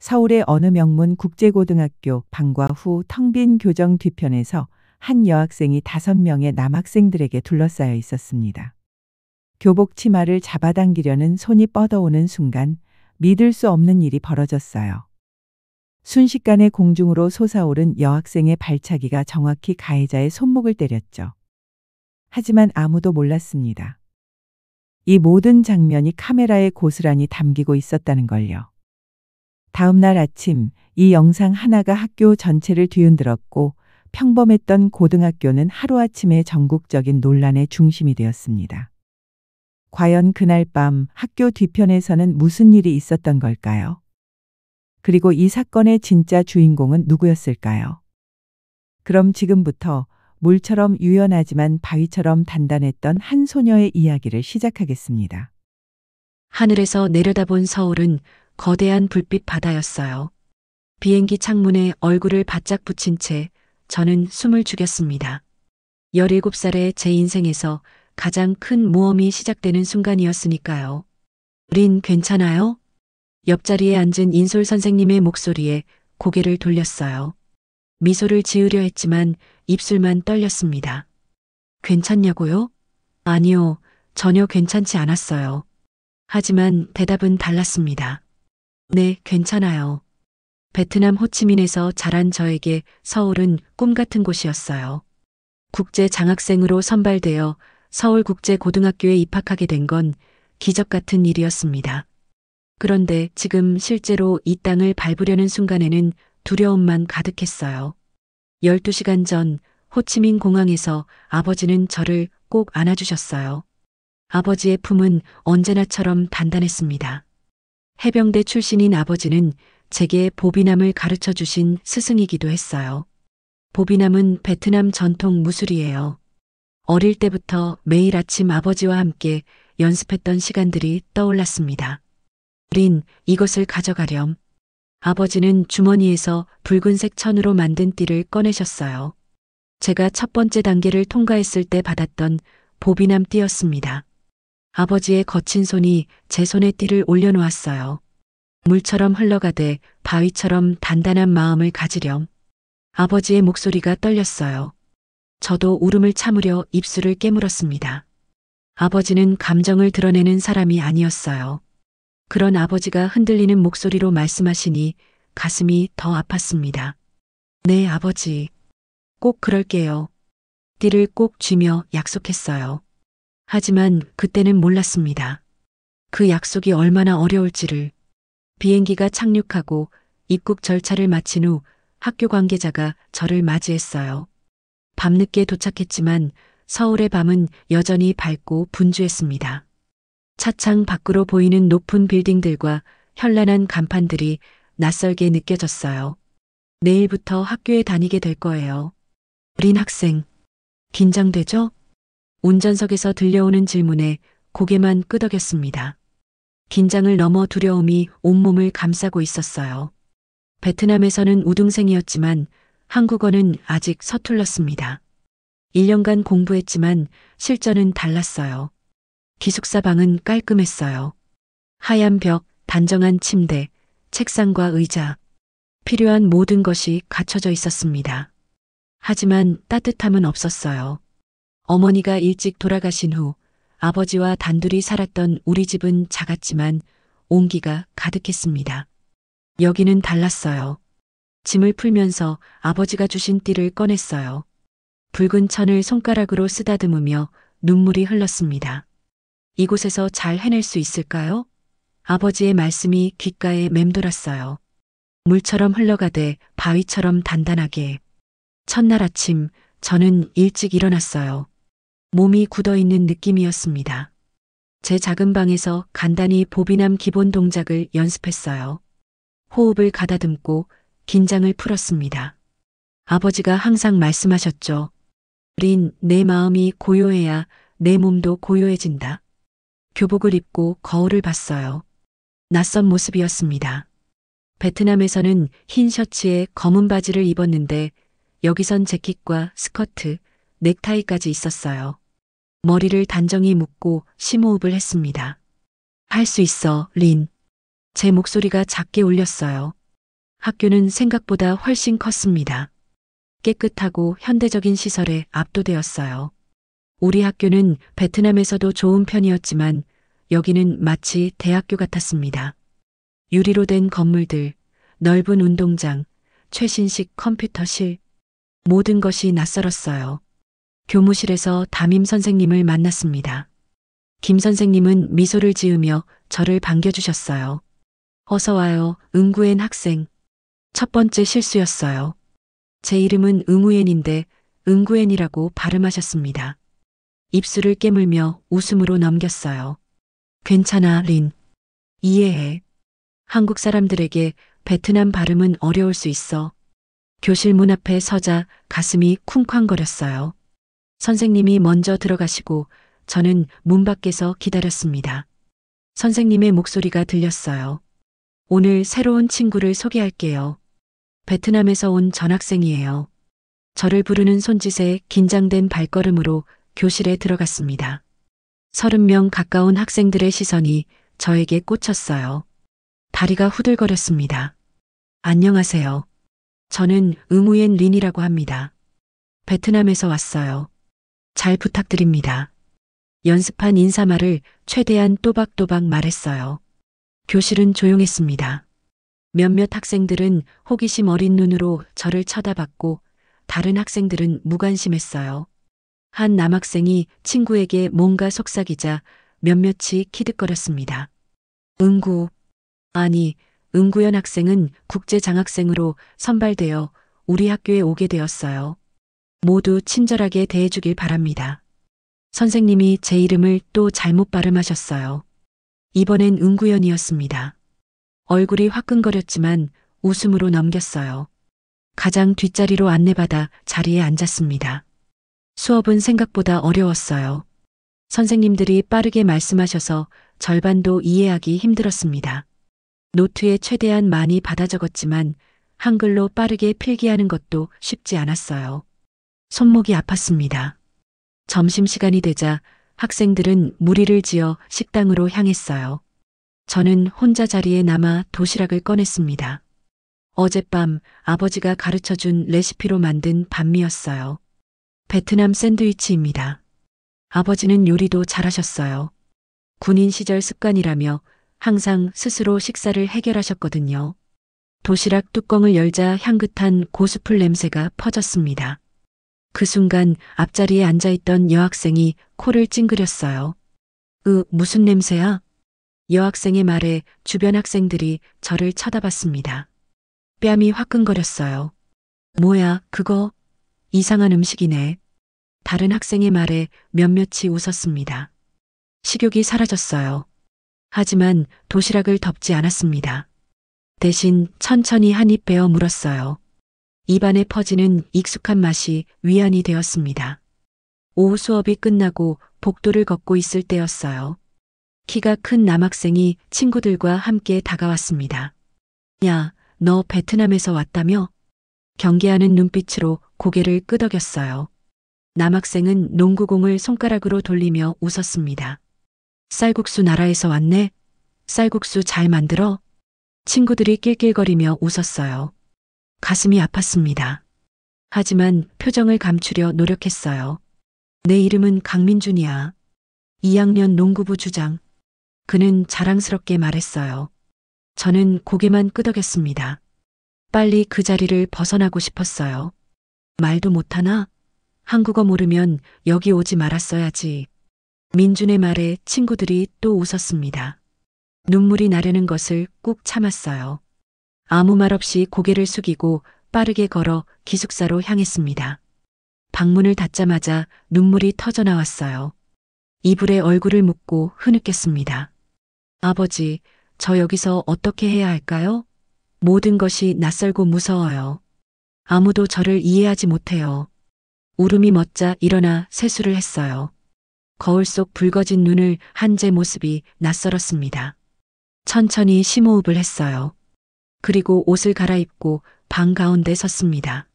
서울의 어느 명문 국제고등학교 방과 후 텅 빈 교정 뒤편에서 한 여학생이 5명의 남학생들에게 둘러싸여 있었습니다. 교복 치마를 잡아당기려는 손이 뻗어오는 순간 믿을 수 없는 일이 벌어졌어요. 순식간에 공중으로 솟아오른 여학생의 발차기가 정확히 가해자의 손목을 때렸죠. 하지만 아무도 몰랐습니다. 이 모든 장면이 카메라에 고스란히 담기고 있었다는 걸요. 다음 날 아침 이 영상 하나가 학교 전체를 뒤흔들었고 평범했던 고등학교는 하루아침에 전국적인 논란의 중심이 되었습니다. 과연 그날 밤 학교 뒤편에서는 무슨 일이 있었던 걸까요? 그리고 이 사건의 진짜 주인공은 누구였을까요? 그럼 지금부터 물처럼 유연하지만 바위처럼 단단했던 한 소녀의 이야기를 시작하겠습니다. 하늘에서 내려다본 서울은 거대한 불빛 바다였어요. 비행기 창문에 얼굴을 바짝 붙인 채 저는 숨을 죽였습니다. 17살의 제 인생에서 가장 큰 모험이 시작되는 순간이었으니까요. 린, 괜찮아요? 옆자리에 앉은 인솔 선생님의 목소리에 고개를 돌렸어요. 미소를 지으려 했지만 입술만 떨렸습니다. 괜찮냐고요? 아니요, 전혀 괜찮지 않았어요. 하지만 대답은 달랐습니다. 네, 괜찮아요. 베트남 호치민에서 자란 저에게 서울은 꿈 같은 곳이었어요. 국제 장학생으로 선발되어 서울국제고등학교에 입학하게 된 건 기적 같은 일이었습니다. 그런데 지금 실제로 이 땅을 밟으려는 순간에는 두려움만 가득했어요. 12시간 전 호치민 공항에서 아버지는 저를 꼭 안아주셨어요. 아버지의 품은 언제나처럼 단단했습니다. 해병대 출신인 아버지는 제게 보비남을 가르쳐 주신 스승이기도 했어요. 보비남은 베트남 전통 무술이에요. 어릴 때부터 매일 아침 아버지와 함께 연습했던 시간들이 떠올랐습니다. 린, 이것을 가져가렴. 아버지는 주머니에서 붉은색 천으로 만든 띠를 꺼내셨어요. 제가 첫 번째 단계를 통과했을 때 받았던 보비남 띠였습니다. 아버지의 거친 손이 제 손에 띠를 올려놓았어요. 물처럼 흘러가되 바위처럼 단단한 마음을 가지렴. 아버지의 목소리가 떨렸어요. 저도 울음을 참으려 입술을 깨물었습니다. 아버지는 감정을 드러내는 사람이 아니었어요. 그런 아버지가 흔들리는 목소리로 말씀하시니 가슴이 더 아팠습니다. 네, 아버지. 꼭 그럴게요. 띠를 꼭 쥐며 약속했어요. 하지만 그때는 몰랐습니다. 그 약속이 얼마나 어려울지를. 비행기가 착륙하고 입국 절차를 마친 후 학교 관계자가 저를 맞이했어요. 밤늦게 도착했지만 서울의 밤은 여전히 밝고 분주했습니다. 차창 밖으로 보이는 높은 빌딩들과 현란한 간판들이 낯설게 느껴졌어요. 내일부터 학교에 다니게 될 거예요. 린 학생, 긴장되죠? 운전석에서 들려오는 질문에 고개만 끄덕였습니다. 긴장을 넘어 두려움이 온몸을 감싸고 있었어요. 베트남에서는 우등생이었지만 한국어는 아직 서툴렀습니다. 1년간 공부했지만 실전은 달랐어요. 기숙사 방은 깔끔했어요. 하얀 벽, 단정한 침대, 책상과 의자. 필요한 모든 것이 갖춰져 있었습니다. 하지만 따뜻함은 없었어요. 어머니가 일찍 돌아가신 후 아버지와 단둘이 살았던 우리 집은 작았지만 온기가 가득했습니다. 여기는 달랐어요. 짐을 풀면서 아버지가 주신 띠를 꺼냈어요. 붉은 천을 손가락으로 쓰다듬으며 눈물이 흘렀습니다. 이곳에서 잘 해낼 수 있을까요? 아버지의 말씀이 귓가에 맴돌았어요. 물처럼 흘러가되 바위처럼 단단하게. 첫날 아침 저는 일찍 일어났어요. 몸이 굳어있는 느낌이었습니다. 제 작은 방에서 간단히 보비남 기본 동작을 연습했어요. 호흡을 가다듬고 긴장을 풀었습니다. 아버지가 항상 말씀하셨죠. 린, 내 마음이 고요해야 내 몸도 고요해진다. 교복을 입고 거울을 봤어요. 낯선 모습이었습니다. 베트남에서는 흰 셔츠에 검은 바지를 입었는데 여기선 재킷과 스커트, 넥타이까지 있었어요. 머리를 단정히 묶고 심호흡을 했습니다. 할 수 있어, 린. 제 목소리가 작게 울렸어요. 학교는 생각보다 훨씬 컸습니다. 깨끗하고 현대적인 시설에 압도되었어요. 우리 학교는 베트남에서도 좋은 편이었지만 여기는 마치 대학교 같았습니다. 유리로 된 건물들, 넓은 운동장, 최신식 컴퓨터실, 모든 것이 낯설었어요. 교무실에서 담임 선생님을 만났습니다. 김 선생님은 미소를 지으며 저를 반겨주셨어요. 어서 와요, 응구엔 학생. 첫 번째 실수였어요. 제 이름은 응우엔인데 응구엔이라고 발음하셨습니다. 입술을 깨물며 웃음으로 넘겼어요. 괜찮아, 린. 이해해. 한국 사람들에게 베트남 발음은 어려울 수 있어. 교실 문 앞에 서자 가슴이 쿵쾅거렸어요. 선생님이 먼저 들어가시고 저는 문 밖에서 기다렸습니다. 선생님의 목소리가 들렸어요. 오늘 새로운 친구를 소개할게요. 베트남에서 온 전학생이에요. 저를 부르는 손짓에 긴장된 발걸음으로 교실에 들어갔습니다. 30명 가까운 학생들의 시선이 저에게 꽂혔어요. 다리가 후들거렸습니다. 안녕하세요. 저는 응우옌 린이라고 합니다. 베트남에서 왔어요. 잘 부탁드립니다. 연습한 인사말을 최대한 또박또박 말했어요. 교실은 조용했습니다. 몇몇 학생들은 호기심 어린 눈으로 저를 쳐다봤고 다른 학생들은 무관심했어요. 한 남학생이 친구에게 뭔가 속삭이자 몇몇이 키득거렸습니다. 응구. 아니, 응구연 학생은 국제장학생으로 선발되어 우리 학교에 오게 되었어요. 모두 친절하게 대해주길 바랍니다. 선생님이 제 이름을 또 잘못 발음하셨어요. 이번엔 응구연이었습니다. 얼굴이 화끈거렸지만 웃음으로 넘겼어요. 가장 뒷자리로 안내받아 자리에 앉았습니다. 수업은 생각보다 어려웠어요. 선생님들이 빠르게 말씀하셔서 절반도 이해하기 힘들었습니다. 노트에 최대한 많이 받아 적었지만 한글로 빠르게 필기하는 것도 쉽지 않았어요. 손목이 아팠습니다. 점심시간이 되자 학생들은 무리를 지어 식당으로 향했어요. 저는 혼자 자리에 남아 도시락을 꺼냈습니다. 어젯밤 아버지가 가르쳐준 레시피로 만든 반미였어요. 베트남 샌드위치입니다. 아버지는 요리도 잘하셨어요. 군인 시절 습관이라며 항상 스스로 식사를 해결하셨거든요. 도시락 뚜껑을 열자 향긋한 고수풀 냄새가 퍼졌습니다. 그 순간 앞자리에 앉아있던 여학생이 코를 찡그렸어요. 무슨 냄새야? 여학생의 말에 주변 학생들이 저를 쳐다봤습니다. 뺨이 화끈거렸어요. 뭐야, 그거? 이상한 음식이네. 다른 학생의 말에 몇몇이 웃었습니다. 식욕이 사라졌어요. 하지만 도시락을 덮지 않았습니다. 대신 천천히 한 입 베어 물었어요. 입안에 퍼지는 익숙한 맛이 위안이 되었습니다. 오후 수업이 끝나고 복도를 걷고 있을 때였어요. 키가 큰 남학생이 친구들과 함께 다가왔습니다. 야, 너 베트남에서 왔다며? 경계하는 눈빛으로 고개를 끄덕였어요. 남학생은 농구공을 손가락으로 돌리며 웃었습니다. 쌀국수 나라에서 왔네? 쌀국수 잘 만들어? 친구들이 낄낄거리며 웃었어요. 가슴이 아팠습니다. 하지만 표정을 감추려 노력했어요. 내 이름은 강민준이야. 2학년 농구부 주장. 그는 자랑스럽게 말했어요. 저는 고개만 끄덕였습니다. 빨리 그 자리를 벗어나고 싶었어요. 말도 못하나? 한국어 모르면 여기 오지 말았어야지. 민준의 말에 친구들이 또 웃었습니다. 눈물이 나려는 것을 꾹 참았어요. 아무 말 없이 고개를 숙이고 빠르게 걸어 기숙사로 향했습니다. 방문을 닫자마자 눈물이 터져 나왔어요. 이불에 얼굴을 묻고 흐느꼈습니다. 아버지, 저 여기서 어떻게 해야 할까요? 모든 것이 낯설고 무서워요. 아무도 저를 이해하지 못해요. 울음이 멎자 일어나 세수를 했어요. 거울 속 붉어진 눈을 한 제 모습이 낯설었습니다. 천천히 심호흡을 했어요. 그리고 옷을 갈아입고 방 가운데 섰습니다.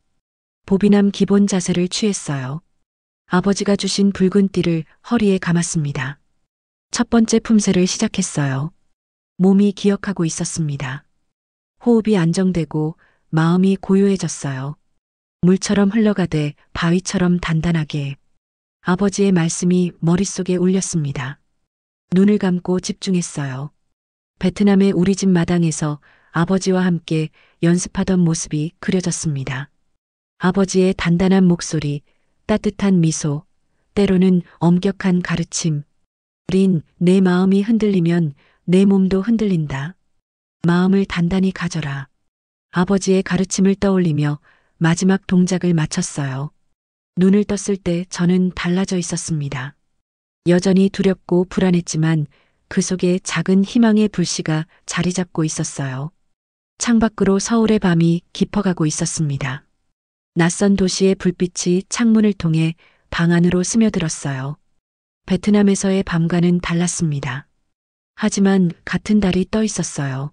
보비남 기본 자세를 취했어요. 아버지가 주신 붉은 띠를 허리에 감았습니다. 첫 번째 품새를 시작했어요. 몸이 기억하고 있었습니다. 호흡이 안정되고 마음이 고요해졌어요. 물처럼 흘러가되 바위처럼 단단하게. 아버지의 말씀이 머릿속에 울렸습니다. 눈을 감고 집중했어요. 베트남의 우리 집 마당에서 아버지와 함께 연습하던 모습이 그려졌습니다. 아버지의 단단한 목소리, 따뜻한 미소, 때로는 엄격한 가르침. 린, 내 마음이 흔들리면 내 몸도 흔들린다. 마음을 단단히 가져라. 아버지의 가르침을 떠올리며 마지막 동작을 마쳤어요. 눈을 떴을 때 저는 달라져 있었습니다. 여전히 두렵고 불안했지만 그 속에 작은 희망의 불씨가 자리 잡고 있었어요. 창밖으로 서울의 밤이 깊어가고 있었습니다. 낯선 도시의 불빛이 창문을 통해 방 안으로 스며들었어요. 베트남에서의 밤과는 달랐습니다. 하지만 같은 달이 떠 있었어요.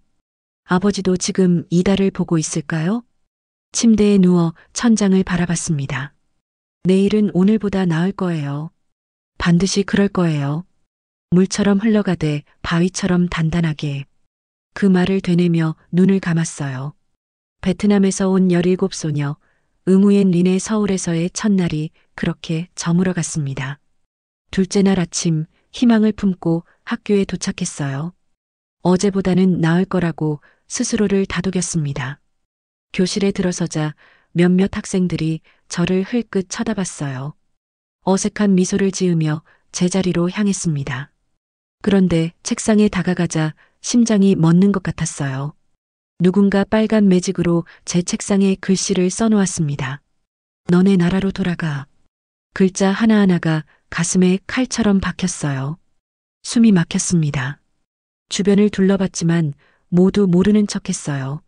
아버지도 지금 이 달을 보고 있을까요? 침대에 누워 천장을 바라봤습니다. 내일은 오늘보다 나을 거예요. 반드시 그럴 거예요. 물처럼 흘러가되 바위처럼 단단하게. 그 말을 되뇌며 눈을 감았어요. 베트남에서 온 17소녀, 응우옌 린의 서울에서의 첫날이 그렇게 저물어 갔습니다. 둘째 날 아침 희망을 품고 학교에 도착했어요. 어제보다는 나을 거라고 스스로를 다독였습니다. 교실에 들어서자 몇몇 학생들이 저를 흘끗 쳐다봤어요. 어색한 미소를 지으며 제자리로 향했습니다. 그런데 책상에 다가가자 심장이 멎는 것 같았어요. 누군가 빨간 매직으로 제 책상에 글씨를 써놓았습니다. 너네 나라로 돌아가. 글자 하나하나가 가슴에 칼처럼 박혔어요. 숨이 막혔습니다. 주변을 둘러봤지만 모두 모르는 척했어요.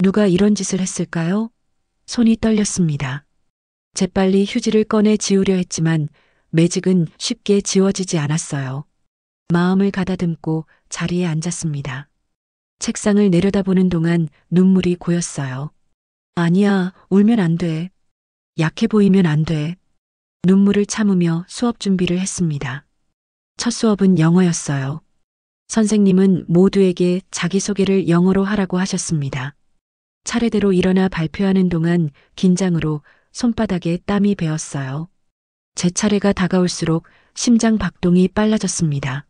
누가 이런 짓을 했을까요? 손이 떨렸습니다. 재빨리 휴지를 꺼내 지우려 했지만 매직은 쉽게 지워지지 않았어요. 마음을 가다듬고 자리에 앉았습니다. 책상을 내려다보는 동안 눈물이 고였어요. 아니야, 울면 안 돼. 약해 보이면 안 돼. 눈물을 참으며 수업 준비를 했습니다. 첫 수업은 영어였어요. 선생님은 모두에게 자기소개를 영어로 하라고 하셨습니다. 차례대로 일어나 발표하는 동안 긴장으로 손바닥에 땀이 배었어요. 제 차례가 다가올수록 심장 박동이 빨라졌습니다.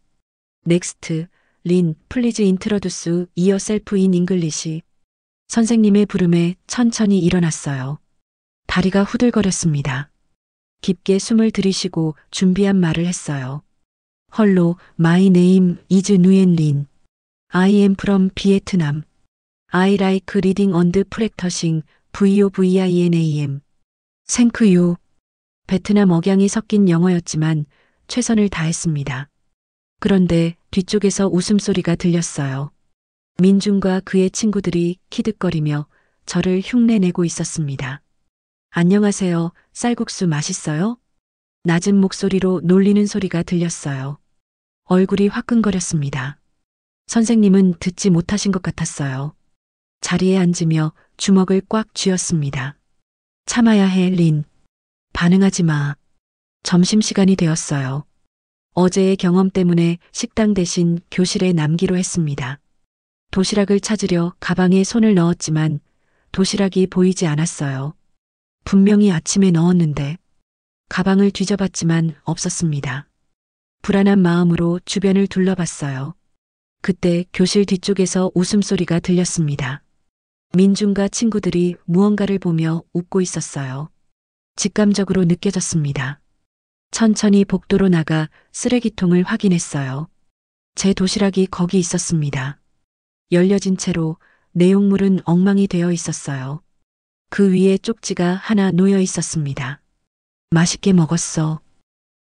넥스트, 린, 플리즈 인트로듀스 이어셀프 인 잉글리시. 선생님의 부름에 천천히 일어났어요. 다리가 후들거렸습니다. 깊게 숨을 들이쉬고 준비한 말을 했어요. 헐로, my name is Nguyen Lin. I am from Vietnam. I like reading and practicing VOVINAM. Thank you. 베트남 억양이 섞인 영어였지만 최선을 다했습니다. 그런데 뒤쪽에서 웃음소리가 들렸어요. 민중과 그의 친구들이 키득거리며 저를 흉내내고 있었습니다. 안녕하세요. 쌀국수 맛있어요? 낮은 목소리로 놀리는 소리가 들렸어요. 얼굴이 화끈거렸습니다. 선생님은 듣지 못하신 것 같았어요. 자리에 앉으며 주먹을 꽉 쥐었습니다. 참아야 해, 린. 반응하지 마. 점심시간이 되었어요. 어제의 경험 때문에 식당 대신 교실에 남기로 했습니다. 도시락을 찾으려 가방에 손을 넣었지만 도시락이 보이지 않았어요. 분명히 아침에 넣었는데 가방을 뒤져봤지만 없었습니다. 불안한 마음으로 주변을 둘러봤어요. 그때 교실 뒤쪽에서 웃음소리가 들렸습니다. 민중과 친구들이 무언가를 보며 웃고 있었어요. 직감적으로 느껴졌습니다. 천천히 복도로 나가 쓰레기통을 확인했어요. 제 도시락이 거기 있었습니다. 열려진 채로 내용물은 엉망이 되어 있었어요. 그 위에 쪽지가 하나 놓여 있었습니다. 맛있게 먹었어.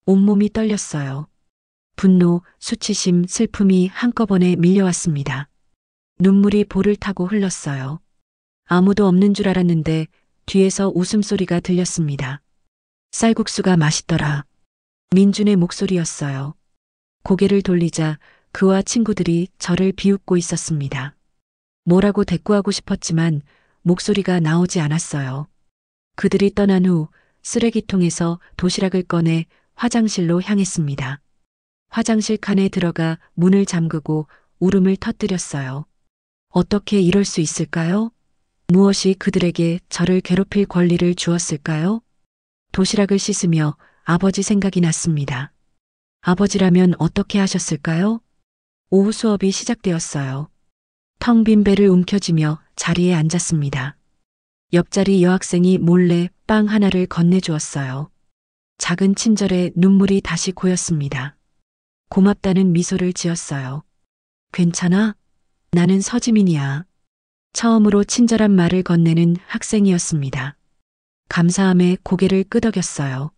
온몸이 떨렸어요. 분노, 수치심, 슬픔이 한꺼번에 밀려왔습니다. 눈물이 볼을 타고 흘렀어요. 아무도 없는 줄 알았는데 뒤에서 웃음소리가 들렸습니다. 쌀국수가 맛있더라. 민준의 목소리였어요. 고개를 돌리자 그와 친구들이 저를 비웃고 있었습니다. 뭐라고 대꾸하고 싶었지만 목소리가 나오지 않았어요. 그들이 떠난 후 쓰레기통에서 도시락을 꺼내 화장실로 향했습니다. 화장실 칸에 들어가 문을 잠그고 울음을 터뜨렸어요. 어떻게 이럴 수 있을까요? 무엇이 그들에게 저를 괴롭힐 권리를 주었을까요? 도시락을 씻으며 아버지 생각이 났습니다. 아버지라면 어떻게 하셨을까요? 오후 수업이 시작되었어요. 텅 빈 배를 움켜쥐며 자리에 앉았습니다. 옆자리 여학생이 몰래 빵 하나를 건네주었어요. 작은 친절에 눈물이 다시 고였습니다. 고맙다는 미소를 지었어요. 괜찮아? 나는 서지민이야. 처음으로 친절한 말을 건네는 학생이었습니다. 감사함에 고개를 끄덕였어요.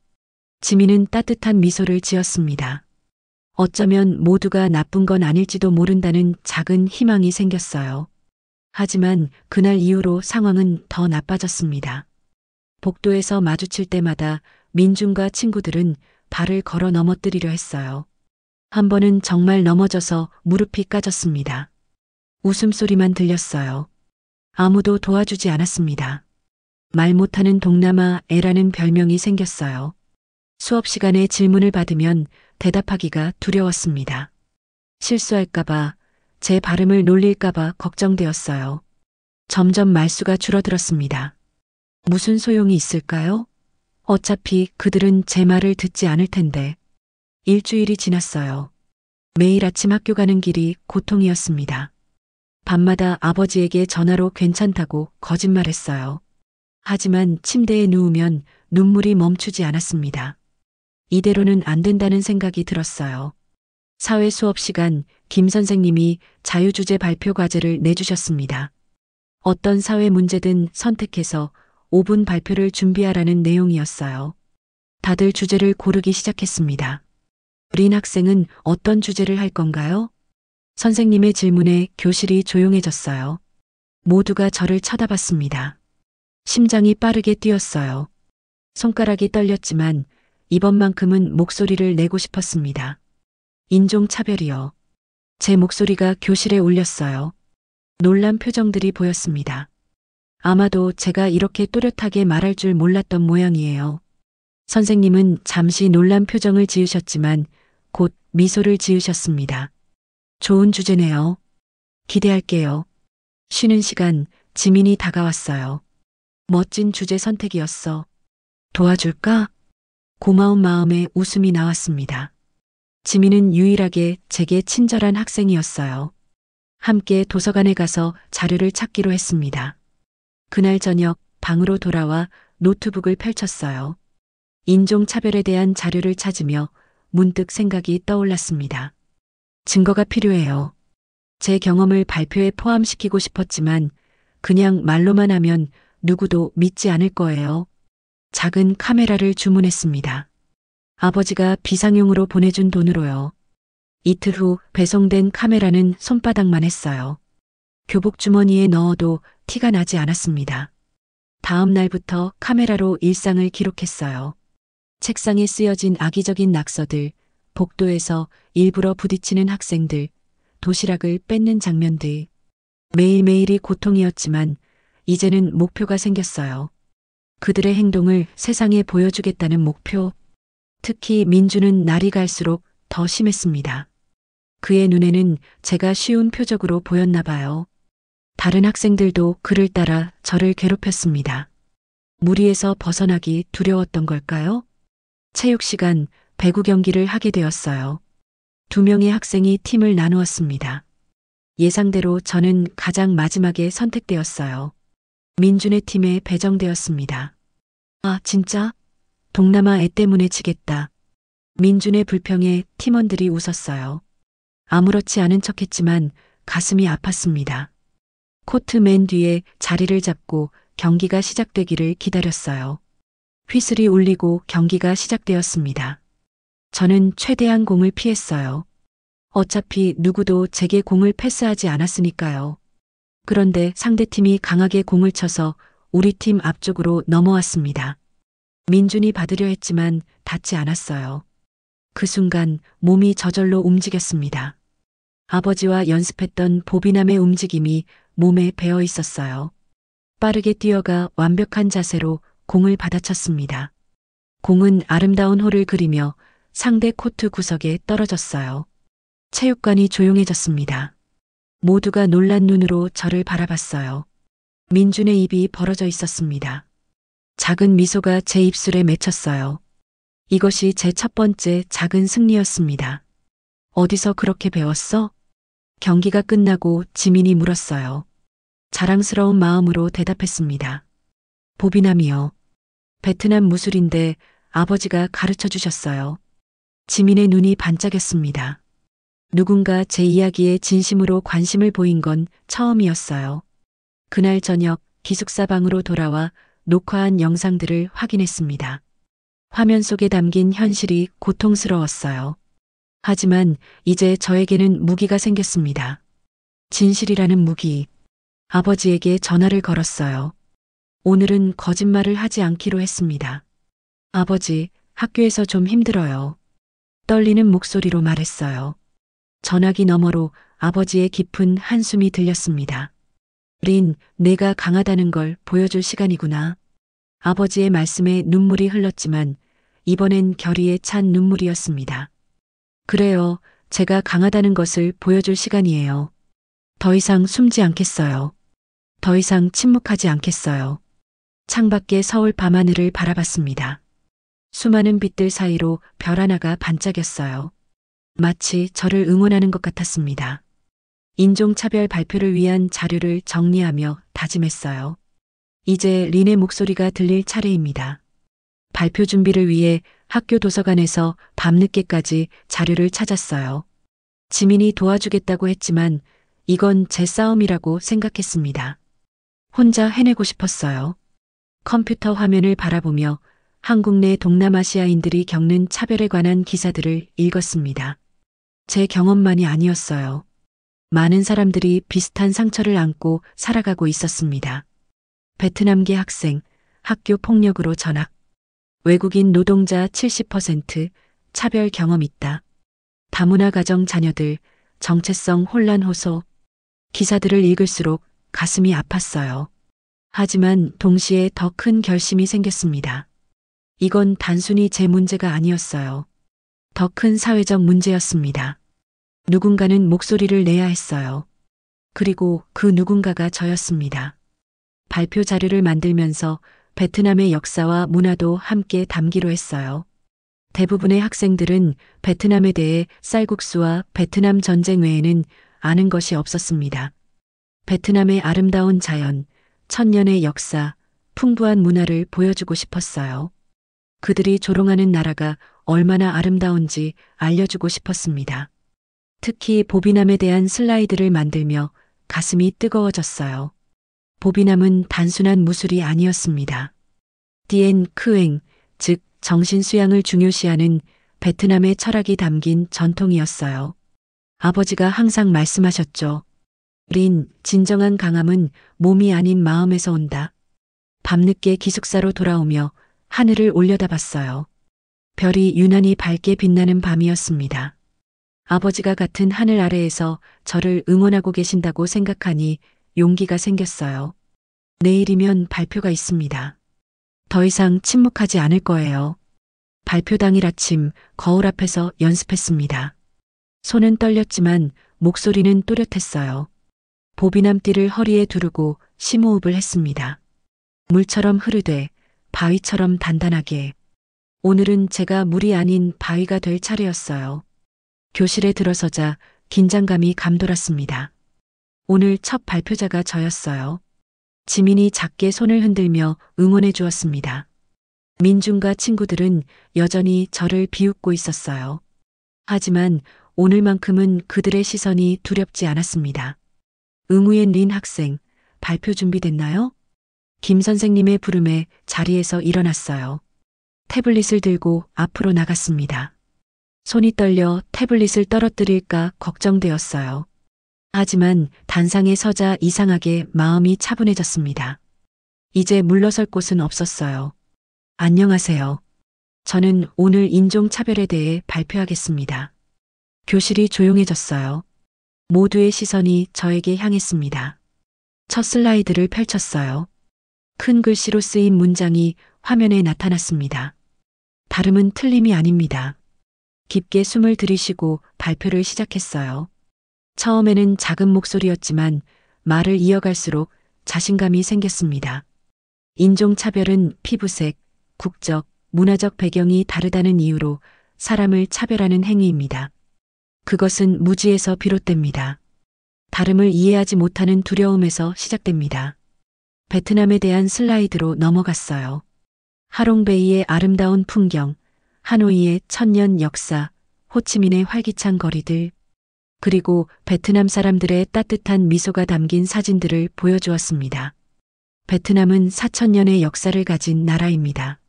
지민은 따뜻한 미소를 지었습니다. 어쩌면 모두가 나쁜 건 아닐지도 모른다는 작은 희망이 생겼어요. 하지만 그날 이후로 상황은 더 나빠졌습니다. 복도에서 마주칠 때마다 민준과 친구들은 발을 걸어 넘어뜨리려 했어요. 한 번은 정말 넘어져서 무릎이 까졌습니다. 웃음소리만 들렸어요. 아무도 도와주지 않았습니다. 말 못하는 동남아 애라는 별명이 생겼어요. 수업 시간에 질문을 받으면 대답하기가 두려웠습니다. 실수할까봐, 제 발음을 놀릴까봐 걱정되었어요. 점점 말수가 줄어들었습니다. 무슨 소용이 있을까요? 어차피 그들은 제 말을 듣지 않을 텐데. 일주일이 지났어요. 매일 아침 학교 가는 길이 고통이었습니다. 밤마다 아버지에게 전화로 괜찮다고 거짓말했어요. 하지만 침대에 누우면 눈물이 멈추지 않았습니다. 이대로는 안 된다는 생각이 들었어요. 사회 수업 시간 김 선생님이 자유주제 발표 과제를 내주셨습니다. 어떤 사회 문제든 선택해서 5분 발표를 준비하라는 내용이었어요. 다들 주제를 고르기 시작했습니다. 린 학생은 어떤 주제를 할 건가요? 선생님의 질문에 교실이 조용해졌어요. 모두가 저를 쳐다봤습니다. 심장이 빠르게 뛰었어요. 손가락이 떨렸지만 이번만큼은 목소리를 내고 싶었습니다. 인종차별이요. 제 목소리가 교실에 울렸어요. 놀란 표정들이 보였습니다. 아마도 제가 이렇게 또렷하게 말할 줄 몰랐던 모양이에요. 선생님은 잠시 놀란 표정을 지으셨지만 곧 미소를 지으셨습니다. 좋은 주제네요. 기대할게요. 쉬는 시간 지민이 다가왔어요. 멋진 주제 선택이었어. 도와줄까? 고마운 마음에 웃음이 나왔습니다. 지민은 유일하게 제게 친절한 학생이었어요. 함께 도서관에 가서 자료를 찾기로 했습니다. 그날 저녁 방으로 돌아와 노트북을 펼쳤어요. 인종차별에 대한 자료를 찾으며 문득 생각이 떠올랐습니다. 증거가 필요해요. 제 경험을 발표에 포함시키고 싶었지만 그냥 말로만 하면 누구도 믿지 않을 거예요. 작은 카메라를 주문했습니다. 아버지가 비상용으로 보내준 돈으로요. 이틀 후 배송된 카메라는 손바닥만 했어요. 교복 주머니에 넣어도 티가 나지 않았습니다. 다음 날부터 카메라로 일상을 기록했어요. 책상에 쓰여진 악의적인 낙서들, 복도에서 일부러 부딪히는 학생들, 도시락을 뺏는 장면들. 매일매일이 고통이었지만 이제는 목표가 생겼어요. 그들의 행동을 세상에 보여주겠다는 목표. 특히 민주는 날이 갈수록 더 심했습니다. 그의 눈에는 제가 쉬운 표적으로 보였나 봐요. 다른 학생들도 그를 따라 저를 괴롭혔습니다. 무리에서 벗어나기 두려웠던 걸까요? 체육 시간 배구 경기를 하게 되었어요. 2명의 학생이 팀을 나누었습니다. 예상대로 저는 가장 마지막에 선택되었어요. 민준의 팀에 배정되었습니다. 아, 진짜? 동남아 애 때문에 지겠다. 민준의 불평에 팀원들이 웃었어요. 아무렇지 않은 척했지만 가슴이 아팠습니다. 코트 맨 뒤에 자리를 잡고 경기가 시작되기를 기다렸어요. 휘슬이 울리고 경기가 시작되었습니다. 저는 최대한 공을 피했어요. 어차피 누구도 제게 공을 패스하지 않았으니까요. 그런데 상대팀이 강하게 공을 쳐서 우리 팀 앞쪽으로 넘어왔습니다. 민준이 받으려 했지만 닿지 않았어요. 그 순간 몸이 저절로 움직였습니다. 아버지와 연습했던 보비남의 움직임이 몸에 배어 있었어요. 빠르게 뛰어가 완벽한 자세로 공을 받아쳤습니다. 공은 아름다운 홀을 그리며 상대 코트 구석에 떨어졌어요. 체육관이 조용해졌습니다. 모두가 놀란 눈으로 저를 바라봤어요. 민준의 입이 벌어져 있었습니다. 작은 미소가 제 입술에 맺혔어요. 이것이 제 첫 번째 작은 승리였습니다. 어디서 그렇게 배웠어? 경기가 끝나고 지민이 물었어요. 자랑스러운 마음으로 대답했습니다. 보비남이요. 베트남 무술인데 아버지가 가르쳐 주셨어요. 지민의 눈이 반짝였습니다. 누군가 제 이야기에 진심으로 관심을 보인 건 처음이었어요. 그날 저녁 기숙사 방으로 돌아와 녹화한 영상들을 확인했습니다. 화면 속에 담긴 현실이 고통스러웠어요. 하지만 이제 저에게는 무기가 생겼습니다. 진실이라는 무기. 아버지에게 전화를 걸었어요. 오늘은 거짓말을 하지 않기로 했습니다. 아버지, 학교에서 좀 힘들어요. 떨리는 목소리로 말했어요. 전화기 너머로 아버지의 깊은 한숨이 들렸습니다. 린, 내가 강하다는 걸 보여줄 시간이구나. 아버지의 말씀에 눈물이 흘렀지만 이번엔 결의에 찬 눈물이었습니다. 그래요, 제가 강하다는 것을 보여줄 시간이에요. 더 이상 숨지 않겠어요. 더 이상 침묵하지 않겠어요. 창밖의 서울 밤하늘을 바라봤습니다. 수많은 빛들 사이로 별 하나가 반짝였어요. 마치 저를 응원하는 것 같았습니다. 인종차별 발표를 위한 자료를 정리하며 다짐했어요. 이제 린의 목소리가 들릴 차례입니다. 발표 준비를 위해 학교 도서관에서 밤늦게까지 자료를 찾았어요. 지민이 도와주겠다고 했지만 이건 제 싸움이라고 생각했습니다. 혼자 해내고 싶었어요. 컴퓨터 화면을 바라보며 한국 내 동남아시아인들이 겪는 차별에 관한 기사들을 읽었습니다. 제 경험만이 아니었어요. 많은 사람들이 비슷한 상처를 안고 살아가고 있었습니다. 베트남계 학생, 학교 폭력으로 전학, 외국인 노동자 70% 차별 경험 있다. 다문화 가정 자녀들, 정체성 혼란 호소. 기사들을 읽을수록 가슴이 아팠어요. 하지만 동시에 더 큰 결심이 생겼습니다. 이건 단순히 제 문제가 아니었어요. 더 큰 사회적 문제였습니다. 누군가는 목소리를 내야 했어요. 그리고 그 누군가가 저였습니다. 발표 자료를 만들면서 베트남의 역사와 문화도 함께 담기로 했어요. 대부분의 학생들은 베트남에 대해 쌀국수와 베트남 전쟁 외에는 아는 것이 없었습니다. 베트남의 아름다운 자연, 천년의 역사, 풍부한 문화를 보여주고 싶었어요. 그들이 조롱하는 나라가 얼마나 아름다운지 알려주고 싶었습니다. 특히 보비남에 대한 슬라이드를 만들며 가슴이 뜨거워졌어요. 보비남은 단순한 무술이 아니었습니다. 디엔 크엥, 즉 정신 수양을 중요시하는 베트남의 철학이 담긴 전통이었어요. 아버지가 항상 말씀하셨죠. 린, 진정한 강함은 몸이 아닌 마음에서 온다. 밤늦게 기숙사로 돌아오며 하늘을 올려다봤어요. 별이 유난히 밝게 빛나는 밤이었습니다. 아버지가 같은 하늘 아래에서 저를 응원하고 계신다고 생각하니 용기가 생겼어요. 내일이면 발표가 있습니다. 더 이상 침묵하지 않을 거예요. 발표 당일 아침 거울 앞에서 연습했습니다. 손은 떨렸지만 목소리는 또렷했어요. 보비남 띠를 허리에 두르고 심호흡을 했습니다. 물처럼 흐르되 바위처럼 단단하게. 오늘은 제가 물이 아닌 바위가 될 차례였어요. 교실에 들어서자 긴장감이 감돌았습니다. 오늘 첫 발표자가 저였어요. 지민이 작게 손을 흔들며 응원해 주었습니다. 민준과 친구들은 여전히 저를 비웃고 있었어요. 하지만 오늘만큼은 그들의 시선이 두렵지 않았습니다. 응우엔 린 학생, 발표 준비됐나요? 김 선생님의 부름에 자리에서 일어났어요. 태블릿을 들고 앞으로 나갔습니다. 손이 떨려 태블릿을 떨어뜨릴까 걱정되었어요. 하지만 단상에 서자 이상하게 마음이 차분해졌습니다. 이제 물러설 곳은 없었어요. 안녕하세요. 저는 오늘 인종차별에 대해 발표하겠습니다. 교실이 조용해졌어요. 모두의 시선이 저에게 향했습니다. 첫 슬라이드를 펼쳤어요. 큰 글씨로 쓰인 문장이 화면에 나타났습니다. 발음은 틀림이 아닙니다. 깊게 숨을 들이쉬고 발표를 시작했어요. 처음에는 작은 목소리였지만 말을 이어갈수록 자신감이 생겼습니다. 인종차별은 피부색, 국적, 문화적 배경이 다르다는 이유로 사람을 차별하는 행위입니다. 그것은 무지에서 비롯됩니다. 다름을 이해하지 못하는 두려움에서 시작됩니다. 베트남에 대한 슬라이드로 넘어갔어요. 하롱베이의 아름다운 풍경, 하노이의 천년 역사, 호치민의 활기찬 거리들, 그리고 베트남 사람들의 따뜻한 미소가 담긴 사진들을 보여주었습니다. 베트남은 4,000년의 역사를 가진 나라입니다.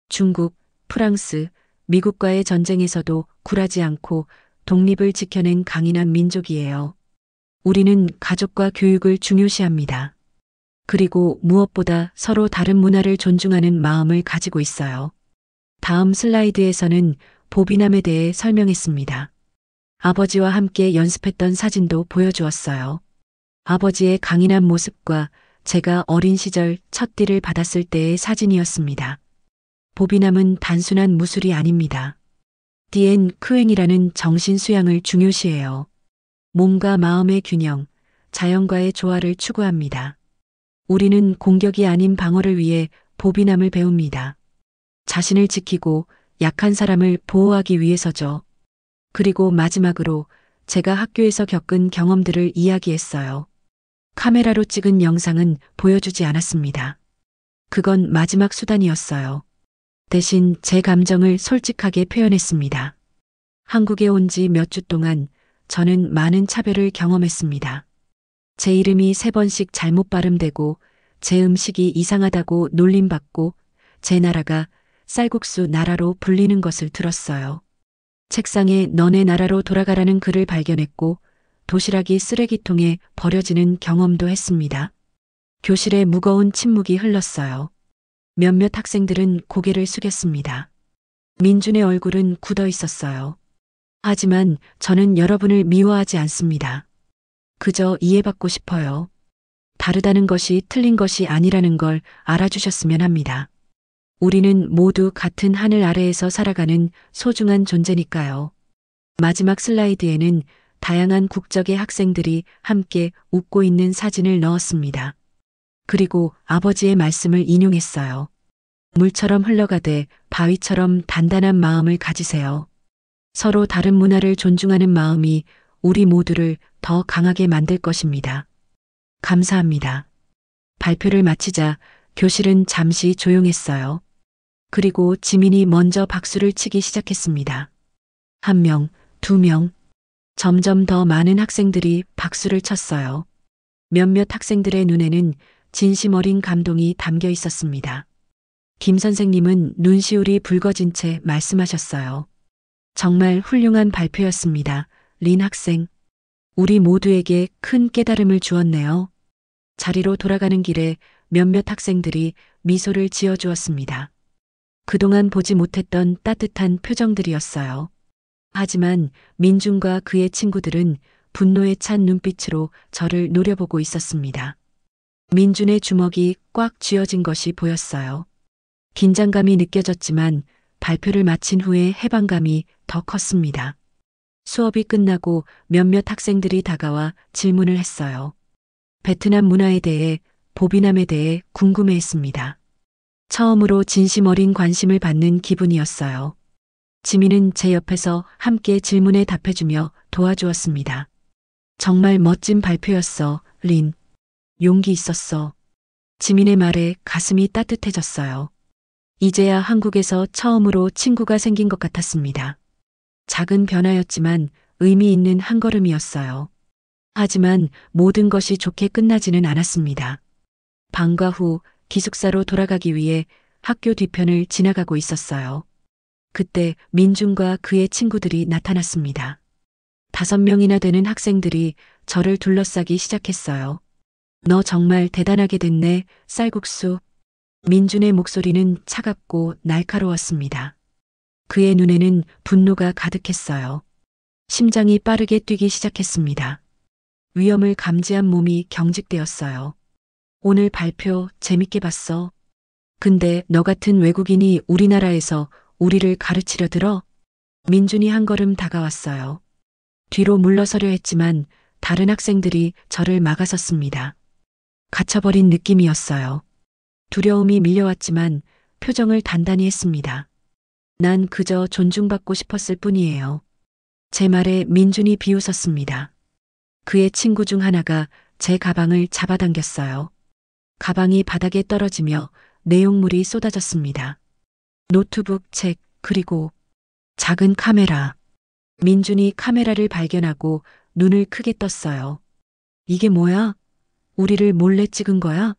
중국, 프랑스, 미국과의 전쟁에서도 굴하지 않고 독립을 지켜낸 강인한 민족이에요. 우리는 가족과 교육을 중요시합니다. 그리고 무엇보다 서로 다른 문화를 존중하는 마음을 가지고 있어요. 다음 슬라이드에서는 보비남에 대해 설명했습니다. 아버지와 함께 연습했던 사진도 보여주었어요. 아버지의 강인한 모습과 제가 어린 시절 첫 띠를 받았을 때의 사진이었습니다. 보비남은 단순한 무술이 아닙니다. 띠엔 크행이라는 정신 수양을 중요시해요. 몸과 마음의 균형, 자연과의 조화를 추구합니다. 우리는 공격이 아닌 방어를 위해 보비남을 배웁니다. 자신을 지키고 약한 사람을 보호하기 위해서죠. 그리고 마지막으로 제가 학교에서 겪은 경험들을 이야기했어요. 카메라로 찍은 영상은 보여주지 않았습니다. 그건 마지막 수단이었어요. 대신 제 감정을 솔직하게 표현했습니다. 한국에 온 지 몇 주 동안 저는 많은 차별을 경험했습니다. 제 이름이 3번씩 잘못 발음되고 제 음식이 이상하다고 놀림받고 제 나라가 쌀국수 나라로 불리는 것을 들었어요. 책상에 너네 나라로 돌아가라는 글을 발견했고 도시락이 쓰레기통에 버려지는 경험도 했습니다. 교실에 무거운 침묵이 흘렀어요. 몇몇 학생들은 고개를 숙였습니다. 민준의 얼굴은 굳어 있었어요. 하지만 저는 여러분을 미워하지 않습니다. 그저 이해받고 싶어요. 다르다는 것이 틀린 것이 아니라는 걸 알아주셨으면 합니다. 우리는 모두 같은 하늘 아래에서 살아가는 소중한 존재니까요. 마지막 슬라이드에는 다양한 국적의 학생들이 함께 웃고 있는 사진을 넣었습니다. 그리고 아버지의 말씀을 인용했어요. 물처럼 흘러가되 바위처럼 단단한 마음을 가지세요. 서로 다른 문화를 존중하는 마음이 우리 모두를 더 강하게 만들 것입니다. 감사합니다. 발표를 마치자 교실은 잠시 조용했어요. 그리고 지민이 먼저 박수를 치기 시작했습니다. 1명, 2명. 점점 더 많은 학생들이 박수를 쳤어요. 몇몇 학생들의 눈에는 진심 어린 감동이 담겨 있었습니다. 김 선생님은 눈시울이 붉어진 채 말씀하셨어요. 정말 훌륭한 발표였습니다. 린 학생. 우리 모두에게 큰 깨달음을 주었네요. 자리로 돌아가는 길에 몇몇 학생들이 미소를 지어주었습니다. 그동안 보지 못했던 따뜻한 표정들이었어요. 하지만 민준과 그의 친구들은 분노에 찬 눈빛으로 저를 노려보고 있었습니다. 민준의 주먹이 꽉 쥐어진 것이 보였어요. 긴장감이 느껴졌지만 발표를 마친 후에 해방감이 더 컸습니다. 수업이 끝나고 몇몇 학생들이 다가와 질문을 했어요. 베트남 문화에 대해, 보비남에 대해 궁금해했습니다. 처음으로 진심 어린 관심을 받는 기분이었어요. 지민은 제 옆에서 함께 질문에 답해주며 도와주었습니다. 정말 멋진 발표였어, 린. 용기 있었어. 지민의 말에 가슴이 따뜻해졌어요. 이제야 한국에서 처음으로 친구가 생긴 것 같았습니다. 작은 변화였지만 의미 있는 한 걸음이었어요. 하지만 모든 것이 좋게 끝나지는 않았습니다. 방과 후 기숙사로 돌아가기 위해 학교 뒤편을 지나가고 있었어요. 그때 민준과 그의 친구들이 나타났습니다. 5명이나 되는 학생들이 저를 둘러싸기 시작했어요. 너 정말 대단하게 됐네, 쌀국수. 민준의 목소리는 차갑고 날카로웠습니다. 그의 눈에는 분노가 가득했어요. 심장이 빠르게 뛰기 시작했습니다. 위험을 감지한 몸이 경직되었어요. 오늘 발표 재밌게 봤어. 근데 너 같은 외국인이 우리나라에서 우리를 가르치려 들어? 민준이 한 걸음 다가왔어요. 뒤로 물러서려 했지만 다른 학생들이 저를 막아섰습니다. 갇혀버린 느낌이었어요. 두려움이 밀려왔지만 표정을 단단히 했습니다. 난 그저 존중받고 싶었을 뿐이에요. 제 말에 민준이 비웃었습니다. 그의 친구 중 하나가 제 가방을 잡아당겼어요. 가방이 바닥에 떨어지며 내용물이 쏟아졌습니다. 노트북, 책, 그리고 작은 카메라. 민준이 카메라를 발견하고 눈을 크게 떴어요. 이게 뭐야? 우리를 몰래 찍은 거야?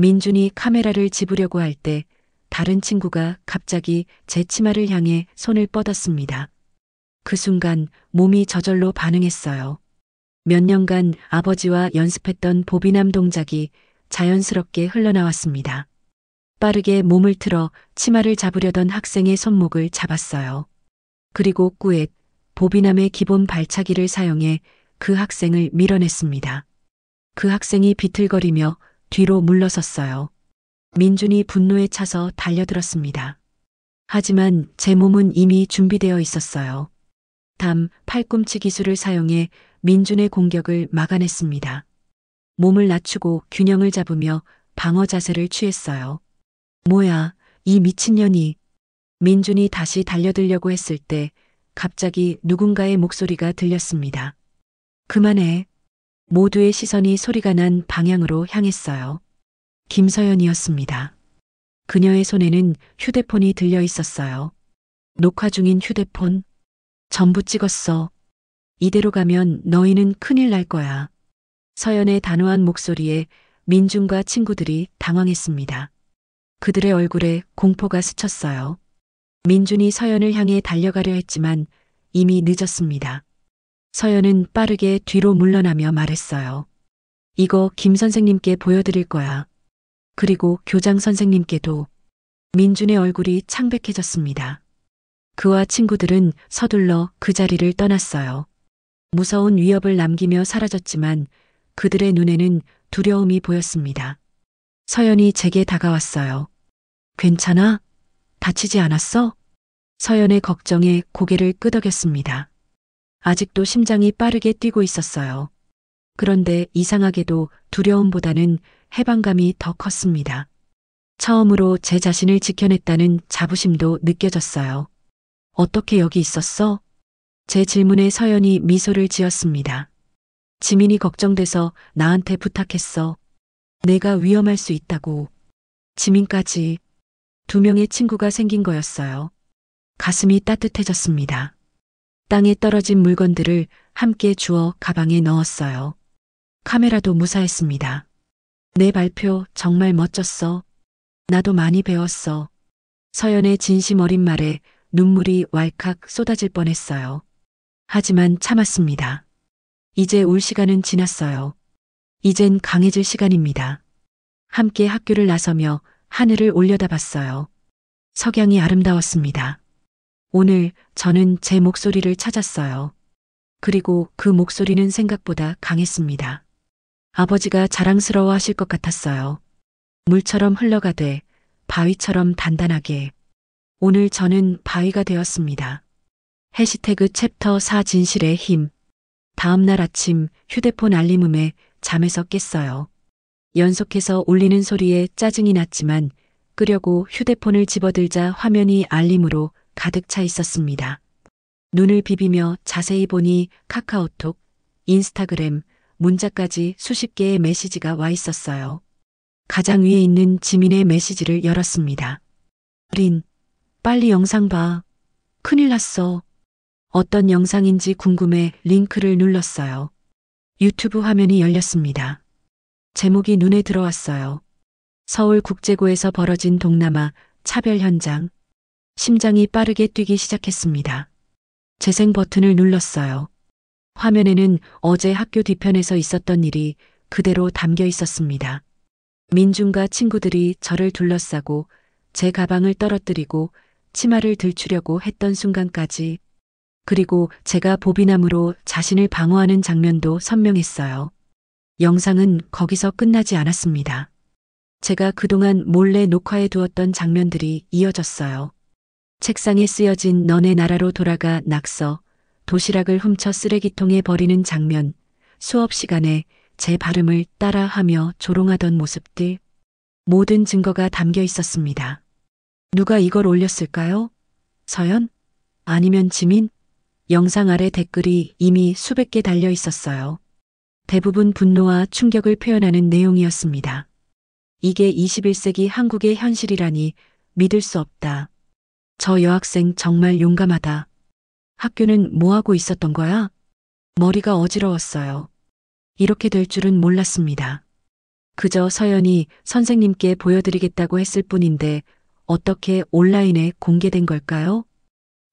민준이 카메라를 집으려고 할 때 다른 친구가 갑자기 제 치마를 향해 손을 뻗었습니다. 그 순간 몸이 저절로 반응했어요. 몇 년간 아버지와 연습했던 보비남 동작이 자연스럽게 흘러나왔습니다. 빠르게 몸을 틀어 치마를 잡으려던 학생의 손목을 잡았어요. 그리고 꾸액, 보비남의 기본 발차기를 사용해 그 학생을 밀어냈습니다. 그 학생이 비틀거리며 뒤로 물러섰어요. 민준이 분노에 차서 달려들었습니다. 하지만 제 몸은 이미 준비되어 있었어요. 팔꿈치 기술을 사용해 민준의 공격을 막아냈습니다. 몸을 낮추고 균형을 잡으며 방어 자세를 취했어요. 뭐야, 이 미친년이. 민준이 다시 달려들려고 했을 때 갑자기 누군가의 목소리가 들렸습니다. 그만해. 모두의 시선이 소리가 난 방향으로 향했어요. 김서연이었습니다. 그녀의 손에는 휴대폰이 들려 있었어요. 녹화 중인 휴대폰. 전부 찍었어. 이대로 가면 너희는 큰일 날 거야. 서연의 단호한 목소리에 민준과 친구들이 당황했습니다. 그들의 얼굴에 공포가 스쳤어요. 민준이 서연을 향해 달려가려 했지만 이미 늦었습니다. 서연은 빠르게 뒤로 물러나며 말했어요. 이거 김 선생님께 보여드릴 거야. 그리고 교장 선생님께도. 민준의 얼굴이 창백해졌습니다. 그와 친구들은 서둘러 그 자리를 떠났어요. 무서운 위협을 남기며 사라졌지만 그들의 눈에는 두려움이 보였습니다. 서연이 제게 다가왔어요. 괜찮아? 다치지 않았어? 서연의 걱정에 고개를 끄덕였습니다. 아직도 심장이 빠르게 뛰고 있었어요. 그런데 이상하게도 두려움보다는 해방감이 더 컸습니다. 처음으로 제 자신을 지켜냈다는 자부심도 느껴졌어요. 어떻게 여기 있었어? 제 질문에 서연이 미소를 지었습니다. 지민이 걱정돼서 나한테 부탁했어. 내가 위험할 수 있다고. 지민까지. 2명의 친구가 생긴 거였어요. 가슴이 따뜻해졌습니다. 땅에 떨어진 물건들을 함께 주워 가방에 넣었어요. 카메라도 무사했습니다. 내 발표 정말 멋졌어. 나도 많이 배웠어. 서연의 진심 어린 말에 눈물이 왈칵 쏟아질 뻔했어요. 하지만 참았습니다. 이제 울 시간은 지났어요. 이젠 강해질 시간입니다. 함께 학교를 나서며 하늘을 올려다봤어요. 석양이 아름다웠습니다. 오늘 저는 제 목소리를 찾았어요. 그리고 그 목소리는 생각보다 강했습니다. 아버지가 자랑스러워 하실 것 같았어요. 물처럼 흘러가되 바위처럼 단단하게. 오늘 저는 바위가 되었습니다. 해시태그 챕터 4 진실의 힘. 다음날 아침 휴대폰 알림음에 잠에서 깼어요. 연속해서 울리는 소리에 짜증이 났지만 끄려고 휴대폰을 집어들자 화면이 알림으로 가득 차 있었습니다. 눈을 비비며 자세히 보니 카카오톡, 인스타그램, 문자까지 수십 개의 메시지가 와 있었어요. 가장 위에 있는 지민의 메시지를 열었습니다. 린, 빨리 영상 봐. 큰일 났어. 어떤 영상인지 궁금해 링크를 눌렀어요. 유튜브 화면이 열렸습니다. 제목이 눈에 들어왔어요. 서울국제고에서 벌어진 동남아 차별 현장. 심장이 빠르게 뛰기 시작했습니다. 재생 버튼을 눌렀어요. 화면에는 어제 학교 뒤편에서 있었던 일이 그대로 담겨 있었습니다. 민준과 친구들이 저를 둘러싸고 제 가방을 떨어뜨리고 치마를 들추려고 했던 순간까지, 그리고 제가 보비남으로 자신을 방어하는 장면도 선명했어요. 영상은 거기서 끝나지 않았습니다. 제가 그동안 몰래 녹화해 두었던 장면들이 이어졌어요. 책상에 쓰여진 너네 나라로 돌아가 낙서, 도시락을 훔쳐 쓰레기통에 버리는 장면, 수업 시간에 제 발음을 따라하며 조롱하던 모습들. 모든 증거가 담겨 있었습니다. 누가 이걸 올렸을까요? 서연? 아니면 지민? 영상 아래 댓글이 이미 수백 개 달려 있었어요. 대부분 분노와 충격을 표현하는 내용이었습니다. 이게 21세기 한국의 현실이라니 믿을 수 없다. 저 여학생 정말 용감하다. 학교는 뭐 하고 있었던 거야? 머리가 어지러웠어요. 이렇게 될 줄은 몰랐습니다. 그저 서연이 선생님께 보여드리겠다고 했을 뿐인데 어떻게 온라인에 공개된 걸까요?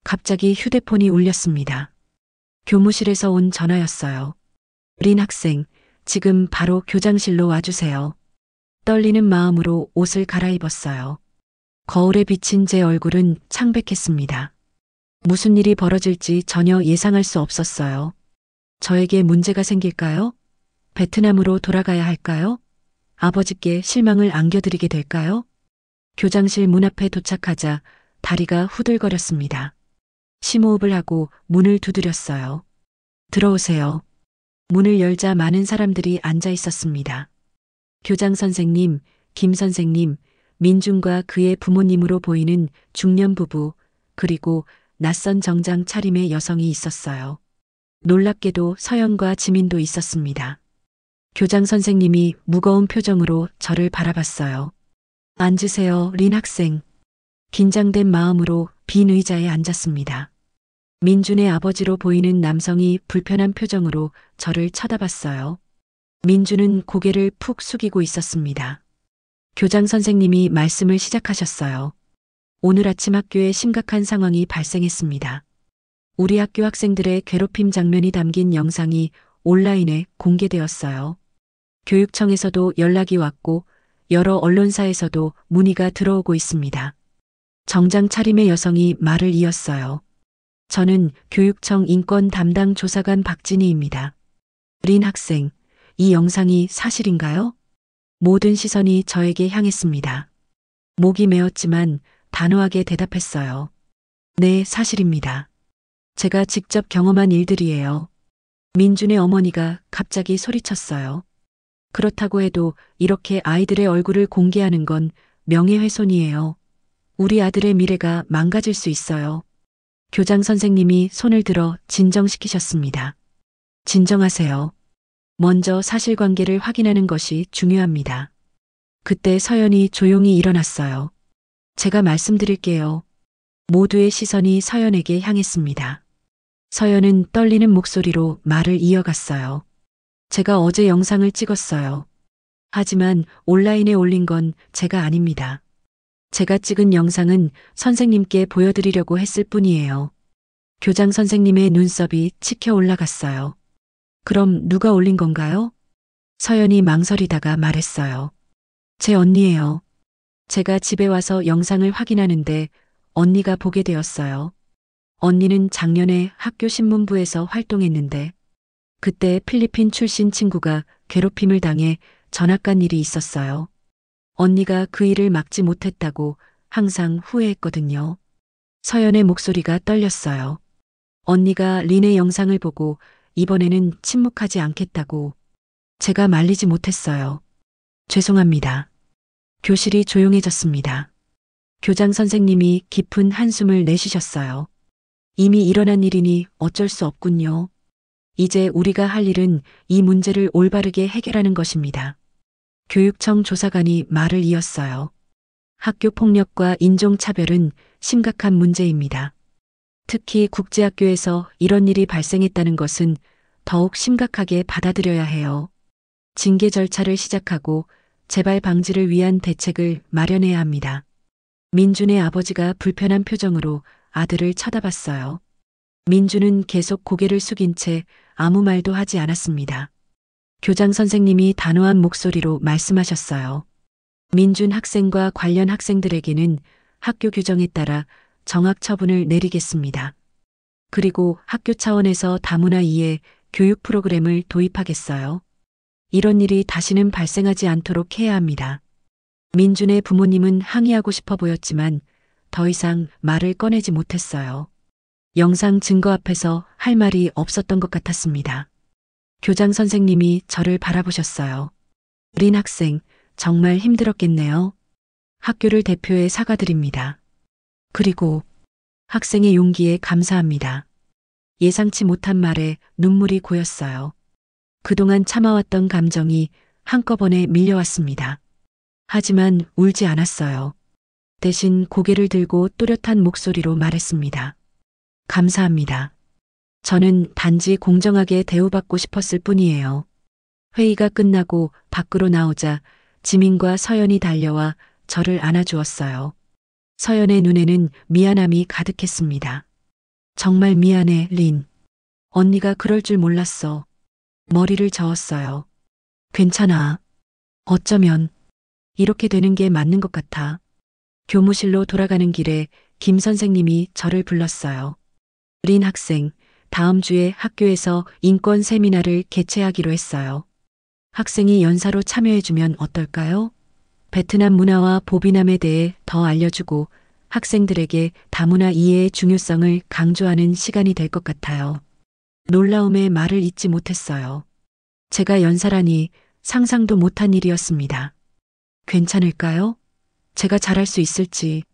갑자기 휴대폰이 울렸습니다. 교무실에서 온 전화였어요. 린 학생, 지금 바로 교장실로 와주세요. 떨리는 마음으로 옷을 갈아입었어요. 거울에 비친 제 얼굴은 창백했습니다. 무슨 일이 벌어질지 전혀 예상할 수 없었어요. 저에게 문제가 생길까요? 베트남으로 돌아가야 할까요? 아버지께 실망을 안겨드리게 될까요? 교장실 문 앞에 도착하자 다리가 후들거렸습니다. 심호흡을 하고 문을 두드렸어요. 들어오세요. 문을 열자 많은 사람들이 앉아 있었습니다. 교장 선생님, 김 선생님, 민준과 그의 부모님으로 보이는 중년 부부, 그리고 낯선 정장 차림의 여성이 있었어요. 놀랍게도 서연과 지민도 있었습니다. 교장 선생님이 무거운 표정으로 저를 바라봤어요. 앉으세요, 린 학생. 긴장된 마음으로 빈 의자에 앉았습니다. 민준의 아버지로 보이는 남성이 불편한 표정으로 저를 쳐다봤어요. 민준은 고개를 푹 숙이고 있었습니다. 교장 선생님이 말씀을 시작하셨어요. 오늘 아침 학교에 심각한 상황이 발생했습니다. 우리 학교 학생들의 괴롭힘 장면이 담긴 영상이 온라인에 공개되었어요. 교육청에서도 연락이 왔고 여러 언론사에서도 문의가 들어오고 있습니다. 정장 차림의 여성이 말을 이었어요. 저는 교육청 인권 담당 조사관 박진희입니다. 린 학생, 이 영상이 사실인가요? 모든 시선이 저에게 향했습니다. 목이 메었지만 단호하게 대답했어요. 네, 사실입니다. 제가 직접 경험한 일들이에요. 민준의 어머니가 갑자기 소리쳤어요. 그렇다고 해도 이렇게 아이들의 얼굴을 공개하는 건 명예훼손이에요. 우리 아들의 미래가 망가질 수 있어요. 교장 선생님이 손을 들어 진정시키셨습니다. 진정하세요. 먼저 사실관계를 확인하는 것이 중요합니다. 그때 서연이 조용히 일어났어요. 제가 말씀드릴게요. 모두의 시선이 서연에게 향했습니다. 서연은 떨리는 목소리로 말을 이어갔어요. 제가 어제 영상을 찍었어요. 하지만 온라인에 올린 건 제가 아닙니다. 제가 찍은 영상은 선생님께 보여드리려고 했을 뿐이에요. 교장 선생님의 눈썹이 치켜 올라갔어요. 그럼 누가 올린 건가요? 서연이 망설이다가 말했어요. 제 언니예요. 제가 집에 와서 영상을 확인하는데 언니가 보게 되었어요. 언니는 작년에 학교 신문부에서 활동했는데 그때 필리핀 출신 친구가 괴롭힘을 당해 전학 간 일이 있었어요. 언니가 그 일을 막지 못했다고 항상 후회했거든요. 서연의 목소리가 떨렸어요. 언니가 린의 영상을 보고 이번에는 침묵하지 않겠다고. 제가 말리지 못했어요. 죄송합니다. 교실이 조용해졌습니다. 교장 선생님이 깊은 한숨을 내쉬셨어요. 이미 일어난 일이니 어쩔 수 없군요. 이제 우리가 할 일은 이 문제를 올바르게 해결하는 것입니다. 교육청 조사관이 말을 이었어요. 학교 폭력과 인종차별은 심각한 문제입니다. 특히 국제학교에서 이런 일이 발생했다는 것은 더욱 심각하게 받아들여야 해요. 징계 절차를 시작하고 재발 방지를 위한 대책을 마련해야 합니다. 민준의 아버지가 불편한 표정으로 아들을 쳐다봤어요. 민준은 계속 고개를 숙인 채 아무 말도 하지 않았습니다. 교장 선생님이 단호한 목소리로 말씀하셨어요. 민준 학생과 관련 학생들에게는 학교 규정에 따라 정학 처분을 내리겠습니다. 그리고 학교 차원에서 다문화 이해 교육 프로그램을 도입하겠어요. 이런 일이 다시는 발생하지 않도록 해야 합니다. 민준의 부모님은 항의하고 싶어 보였지만 더 이상 말을 꺼내지 못했어요. 영상 증거 앞에서 할 말이 없었던 것 같았습니다. 교장 선생님이 저를 바라보셨어요. 린 학생, 정말 힘들었겠네요. 학교를 대표해 사과드립니다. 그리고 학생의 용기에 감사합니다. 예상치 못한 말에 눈물이 고였어요. 그동안 참아왔던 감정이 한꺼번에 밀려왔습니다. 하지만 울지 않았어요. 대신 고개를 들고 또렷한 목소리로 말했습니다. 감사합니다. 저는 단지 공정하게 대우받고 싶었을 뿐이에요. 회의가 끝나고 밖으로 나오자 지민과 서연이 달려와 저를 안아주었어요. 서연의 눈에는 미안함이 가득했습니다. 정말 미안해, 린. 언니가 그럴 줄 몰랐어. 머리를 저었어요. 괜찮아. 어쩌면 이렇게 되는 게 맞는 것 같아. 교무실로 돌아가는 길에 김 선생님이 저를 불렀어요. 린 학생, 다음 주에 학교에서 인권 세미나를 개최하기로 했어요. 학생이 연사로 참여해주면 어떨까요? 베트남 문화와 보비남에 대해 더 알려주고 학생들에게 다문화 이해의 중요성을 강조하는 시간이 될 것 같아요. 놀라움에 말을 잇지 못했어요. 제가 연사라니 상상도 못한 일이었습니다. 괜찮을까요? 제가 잘할 수 있을지.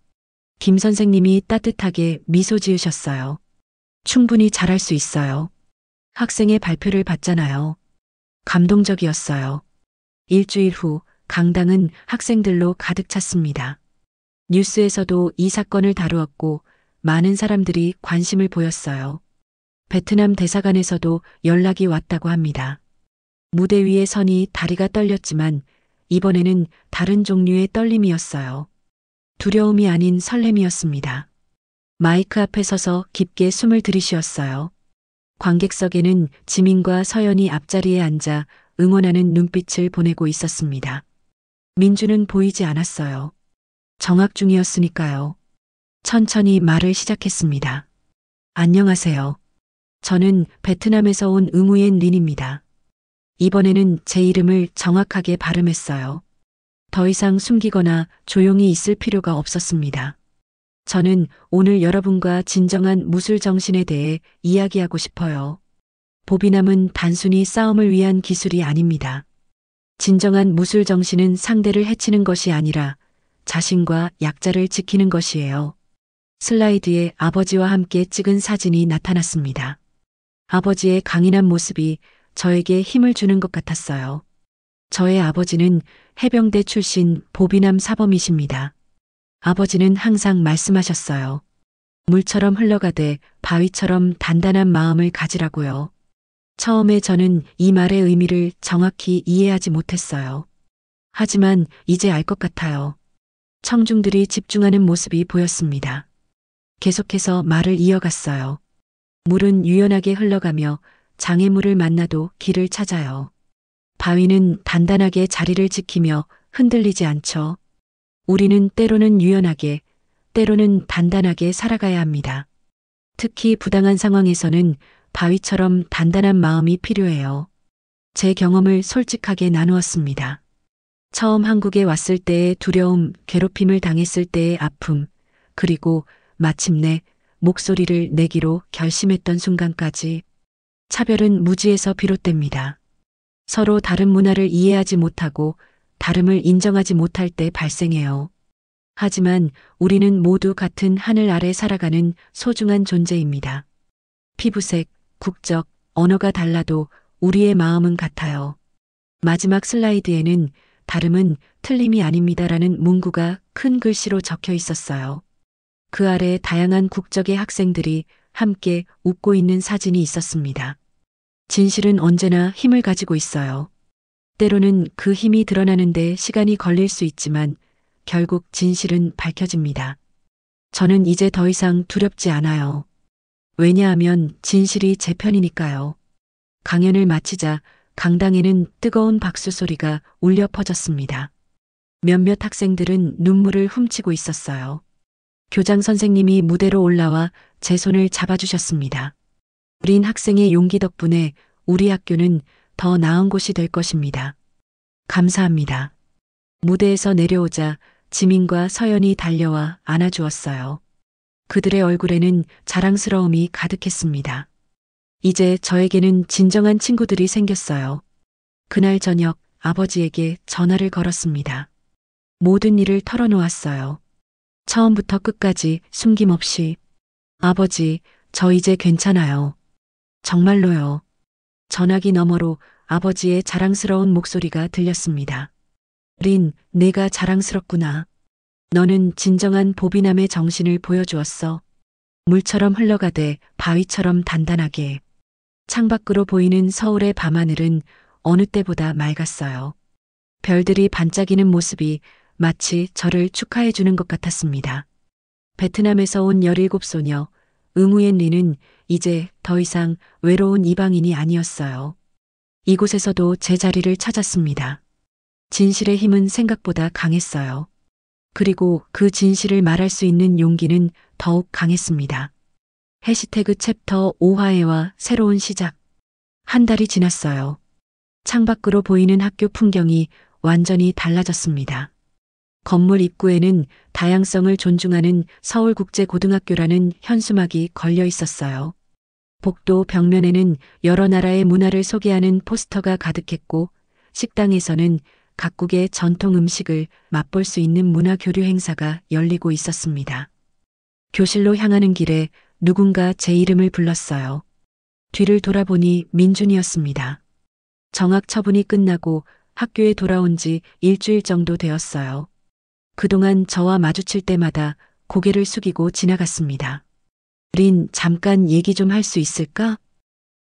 김 선생님이 따뜻하게 미소 지으셨어요. 충분히 잘할 수 있어요. 학생의 발표를 봤잖아요. 감동적이었어요. 일주일 후 강당은 학생들로 가득 찼습니다. 뉴스에서도 이 사건을 다루었고 많은 사람들이 관심을 보였어요. 베트남 대사관에서도 연락이 왔다고 합니다. 무대 위에 서니 다리가 떨렸지만 이번에는 다른 종류의 떨림이었어요. 두려움이 아닌 설렘이었습니다. 마이크 앞에 서서 깊게 숨을 들이쉬었어요. 관객석에는 지민과 서연이 앞자리에 앉아 응원하는 눈빛을 보내고 있었습니다. 민주는 보이지 않았어요. 정학 중이었으니까요. 천천히 말을 시작했습니다. 안녕하세요. 저는 베트남에서 온 응우옌 린입니다. 이번에는 제 이름을 정확하게 발음했어요. 더 이상 숨기거나 조용히 있을 필요가 없었습니다. 저는 오늘 여러분과 진정한 무술 정신에 대해 이야기하고 싶어요. 보비남은 단순히 싸움을 위한 기술이 아닙니다. 진정한 무술 정신은 상대를 해치는 것이 아니라 자신과 약자를 지키는 것이에요. 슬라이드에 아버지와 함께 찍은 사진이 나타났습니다. 아버지의 강인한 모습이 저에게 힘을 주는 것 같았어요. 저의 아버지는 해병대 출신 보비남 사범이십니다. 아버지는 항상 말씀하셨어요. 물처럼 흘러가되 바위처럼 단단한 마음을 가지라고요. 처음에 저는 이 말의 의미를 정확히 이해하지 못했어요. 하지만 이제 알 것 같아요. 청중들이 집중하는 모습이 보였습니다. 계속해서 말을 이어갔어요. 물은 유연하게 흘러가며 장애물을 만나도 길을 찾아요. 바위는 단단하게 자리를 지키며 흔들리지 않죠. 우리는 때로는 유연하게, 때로는 단단하게 살아가야 합니다. 특히 부당한 상황에서는 바위처럼 단단한 마음이 필요해요. 제 경험을 솔직하게 나누었습니다. 처음 한국에 왔을 때의 두려움, 괴롭힘을 당했을 때의 아픔, 그리고 마침내 목소리를 내기로 결심했던 순간까지. 차별은 무지에서 비롯됩니다. 서로 다른 문화를 이해하지 못하고 다름을 인정하지 못할 때 발생해요. 하지만 우리는 모두 같은 하늘 아래 살아가는 소중한 존재입니다. 피부색, 국적, 언어가 달라도 우리의 마음은 같아요. 마지막 슬라이드에는 다름은 틀림이 아닙니다라는 문구가 큰 글씨로 적혀 있었어요. 그 아래 다양한 국적의 학생들이 함께 웃고 있는 사진이 있었습니다. 진실은 언제나 힘을 가지고 있어요. 때로는 그 힘이 드러나는데 시간이 걸릴 수 있지만 결국 진실은 밝혀집니다. 저는 이제 더 이상 두렵지 않아요. 왜냐하면 진실이 제 편이니까요. 강연을 마치자 강당에는 뜨거운 박수 소리가 울려 퍼졌습니다. 몇몇 학생들은 눈물을 훔치고 있었어요. 교장 선생님이 무대로 올라와 제 손을 잡아주셨습니다. 린 학생의 용기 덕분에 우리 학교는 더 나은 곳이 될 것입니다. 감사합니다. 무대에서 내려오자 지민과 서연이 달려와 안아주었어요. 그들의 얼굴에는 자랑스러움이 가득했습니다. 이제 저에게는 진정한 친구들이 생겼어요. 그날 저녁 아버지에게 전화를 걸었습니다. 모든 일을 털어놓았어요. 처음부터 끝까지 숨김없이. 아버지, 저 이제 괜찮아요. 정말로요. 전화기 너머로 아버지의 자랑스러운 목소리가 들렸습니다. 린, 내가 자랑스럽구나. 너는 진정한 보비남의 정신을 보여주었어. 물처럼 흘러가되 바위처럼 단단하게. 창밖으로 보이는 서울의 밤하늘은 어느 때보다 맑았어요. 별들이 반짝이는 모습이 마치 저를 축하해 주는 것 같았습니다. 베트남에서 온 17소녀, 응우옌 리는 이제 더 이상 외로운 이방인이 아니었어요. 이곳에서도 제 자리를 찾았습니다. 진실의 힘은 생각보다 강했어요. 그리고 그 진실을 말할 수 있는 용기는 더욱 강했습니다. 해시태그 챕터 5화해와 새로운 시작. 한 달이 지났어요. 창밖으로 보이는 학교 풍경이 완전히 달라졌습니다. 건물 입구에는 다양성을 존중하는 서울국제고등학교라는 현수막이 걸려 있었어요. 복도 벽면에는 여러 나라의 문화를 소개하는 포스터가 가득했고, 식당에서는 각국의 전통 음식을 맛볼 수 있는 문화 교류 행사가 열리고 있었습니다. 교실로 향하는 길에 누군가 제 이름을 불렀어요. 뒤를 돌아보니 민준이었습니다. 정학 처분이 끝나고 학교에 돌아온 지 일주일 정도 되었어요. 그동안 저와 마주칠 때마다 고개를 숙이고 지나갔습니다. 린, 잠깐 얘기 좀 할 수 있을까?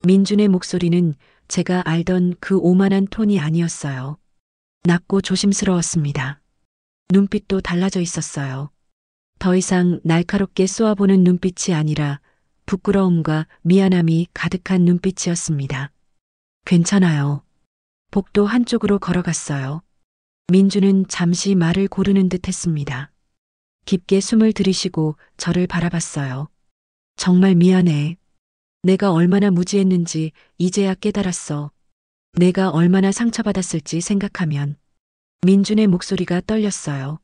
민준의 목소리는 제가 알던 그 오만한 톤이 아니었어요. 낮고 조심스러웠습니다. 눈빛도 달라져 있었어요. 더 이상 날카롭게 쏘아보는 눈빛이 아니라 부끄러움과 미안함이 가득한 눈빛이었습니다. 괜찮아요. 복도 한쪽으로 걸어갔어요. 민주는 잠시 말을 고르는 듯 했습니다. 깊게 숨을 들이쉬고 저를 바라봤어요. 정말 미안해. 내가 얼마나 무지했는지 이제야 깨달았어. 내가 얼마나 상처받았을지 생각하면. 민준의 목소리가 떨렸어요.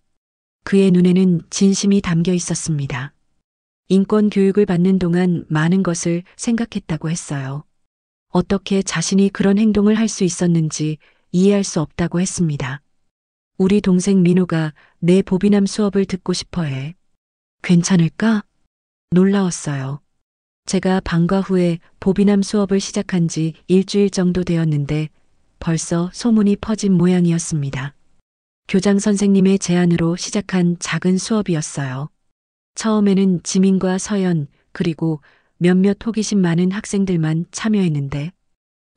그의 눈에는 진심이 담겨 있었습니다. 인권 교육을 받는 동안 많은 것을 생각했다고 했어요. 어떻게 자신이 그런 행동을 할 수 있었는지 이해할 수 없다고 했습니다. 우리 동생 민호가 내 보비남 수업을 듣고 싶어 해. 괜찮을까? 놀라웠어요. 제가 방과 후에 보비남 수업을 시작한 지 일주일 정도 되었는데 벌써 소문이 퍼진 모양이었습니다. 교장 선생님의 제안으로 시작한 작은 수업이었어요. 처음에는 지민과 서연 그리고 몇몇 호기심 많은 학생들만 참여했는데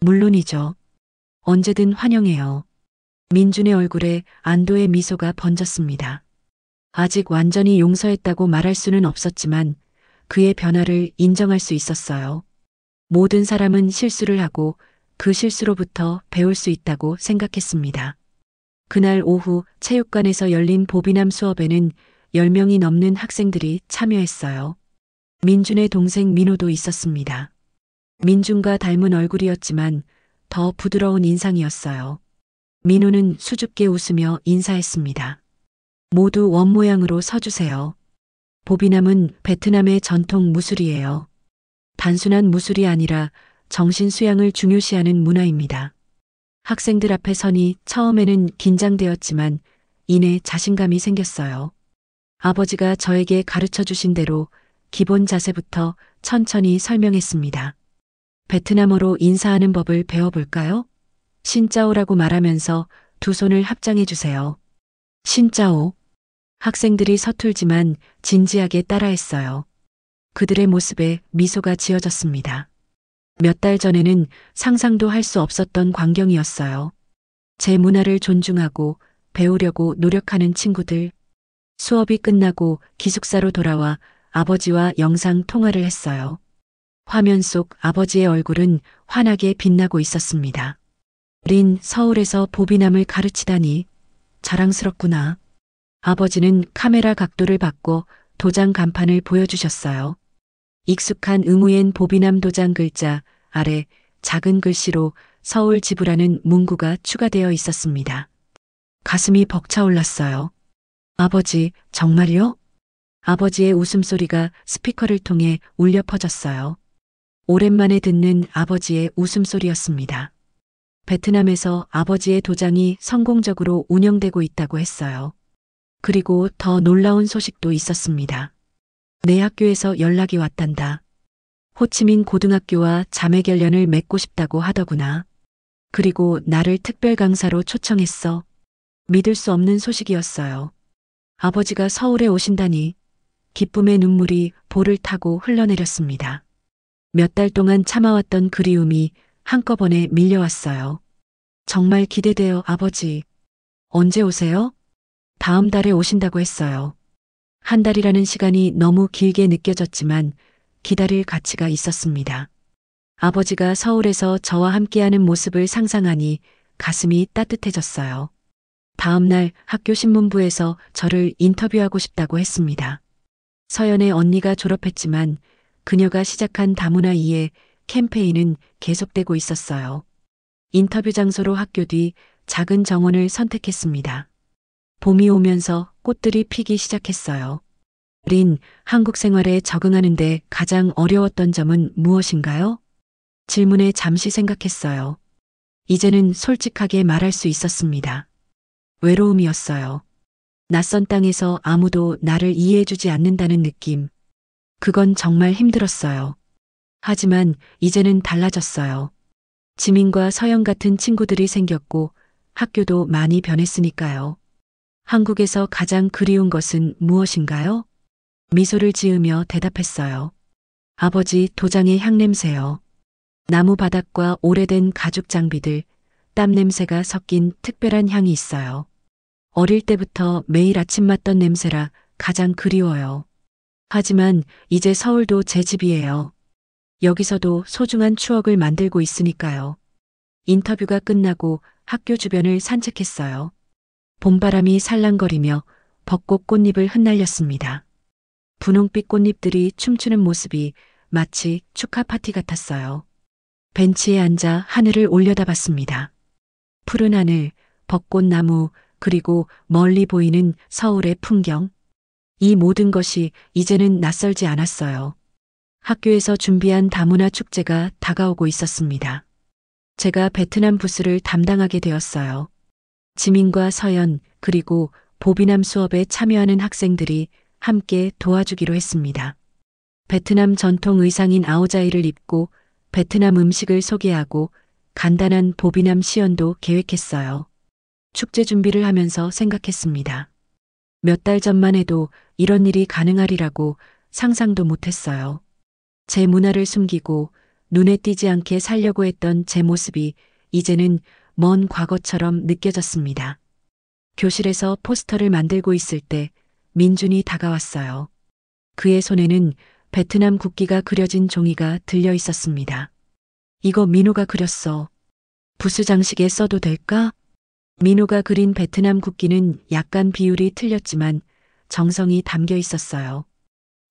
물론이죠. 언제든 환영해요. 민준의 얼굴에 안도의 미소가 번졌습니다. 아직 완전히 용서했다고 말할 수는 없었지만 그의 변화를 인정할 수 있었어요. 모든 사람은 실수를 하고 그 실수로부터 배울 수 있다고 생각했습니다. 그날 오후 체육관에서 열린 보비남 수업에는 10명이 넘는 학생들이 참여했어요. 민준의 동생 민호도 있었습니다. 민준과 닮은 얼굴이었지만 더 부드러운 인상이었어요. 민호는 수줍게 웃으며 인사했습니다. 모두 원 모양으로 서주세요. 보비남은 베트남의 전통 무술이에요. 단순한 무술이 아니라 정신 수양을 중요시하는 문화입니다. 학생들 앞에 서니 처음에는 긴장되었지만 이내 자신감이 생겼어요. 아버지가 저에게 가르쳐 주신 대로 기본 자세부터 천천히 설명했습니다. 베트남어로 인사하는 법을 배워볼까요? 신짜오라고 말하면서 두 손을 합장해 주세요. 신짜오. 학생들이 서툴지만 진지하게 따라했어요. 그들의 모습에 미소가 지어졌습니다. 몇 달 전에는 상상도 할 수 없었던 광경이었어요. 제 문화를 존중하고 배우려고 노력하는 친구들. 수업이 끝나고 기숙사로 돌아와 아버지와 영상 통화를 했어요. 화면 속 아버지의 얼굴은 환하게 빛나고 있었습니다. 린, 서울에서 보비남을 가르치다니 자랑스럽구나. 아버지는 카메라 각도를 바꿔 도장 간판을 보여주셨어요. 익숙한 응우엔 보비남 도장 글자 아래 작은 글씨로 서울 지부라는 문구가 추가되어 있었습니다. 가슴이 벅차올랐어요. 아버지, 정말요? 아버지의 웃음소리가 스피커를 통해 울려 퍼졌어요. 오랜만에 듣는 아버지의 웃음소리였습니다. 베트남에서 아버지의 도장이 성공적으로 운영되고 있다고 했어요. 그리고 더 놀라운 소식도 있었습니다. 내 학교에서 연락이 왔단다. 호치민 고등학교와 자매결연을 맺고 싶다고 하더구나. 그리고 나를 특별 강사로 초청했어. 믿을 수 없는 소식이었어요. 아버지가 서울에 오신다니 기쁨의 눈물이 볼을 타고 흘러내렸습니다. 몇 달 동안 참아왔던 그리움이 한꺼번에 밀려왔어요. 정말 기대돼요, 아버지. 언제 오세요? 다음 달에 오신다고 했어요. 한 달이라는 시간이 너무 길게 느껴졌지만 기다릴 가치가 있었습니다. 아버지가 서울에서 저와 함께하는 모습을 상상하니 가슴이 따뜻해졌어요. 다음 날 학교 신문부에서 저를 인터뷰하고 싶다고 했습니다. 서연의 언니가 졸업했지만 그녀가 시작한 다문화 이해 캠페인은 계속되고 있었어요. 인터뷰 장소로 학교 뒤 작은 정원을 선택했습니다. 봄이 오면서 꽃들이 피기 시작했어요. 린, 한국 생활에 적응하는데 가장 어려웠던 점은 무엇인가요? 질문에 잠시 생각했어요. 이제는 솔직하게 말할 수 있었습니다. 외로움이었어요. 낯선 땅에서 아무도 나를 이해해주지 않는다는 느낌. 그건 정말 힘들었어요. 하지만 이제는 달라졌어요. 지민과 서영 같은 친구들이 생겼고 학교도 많이 변했으니까요. 한국에서 가장 그리운 것은 무엇인가요? 미소를 지으며 대답했어요. 아버지 도장의 향냄새요. 나무 바닥과 오래된 가죽 장비들, 땀 냄새가 섞인 특별한 향이 있어요. 어릴 때부터 매일 아침 맡던 냄새라 가장 그리워요. 하지만 이제 서울도 제 집이에요. 여기서도 소중한 추억을 만들고 있으니까요. 인터뷰가 끝나고 학교 주변을 산책했어요. 봄바람이 살랑거리며 벚꽃 꽃잎을 흩날렸습니다. 분홍빛 꽃잎들이 춤추는 모습이 마치 축하 파티 같았어요. 벤치에 앉아 하늘을 올려다봤습니다. 푸른 하늘, 벚꽃나무, 그리고 멀리 보이는 서울의 풍경. 이 모든 것이 이제는 낯설지 않았어요. 학교에서 준비한 다문화 축제가 다가오고 있었습니다. 제가 베트남 부스를 담당하게 되었어요. 지민과 서연, 그리고 보비남 수업에 참여하는 학생들이 함께 도와주기로 했습니다. 베트남 전통 의상인 아오자이를 입고 베트남 음식을 소개하고 간단한 보비남 시연도 계획했어요. 축제 준비를 하면서 생각했습니다. 몇 달 전만 해도 이런 일이 가능하리라고 상상도 못했어요. 제 문화를 숨기고 눈에 띄지 않게 살려고 했던 제 모습이 이제는 먼 과거처럼 느껴졌습니다. 교실에서 포스터를 만들고 있을 때 민준이 다가왔어요. 그의 손에는 베트남 국기가 그려진 종이가 들려 있었습니다. 이거 민호가 그렸어. 부스 장식에 써도 될까? 민호가 그린 베트남 국기는 약간 비율이 틀렸지만 정성이 담겨 있었어요.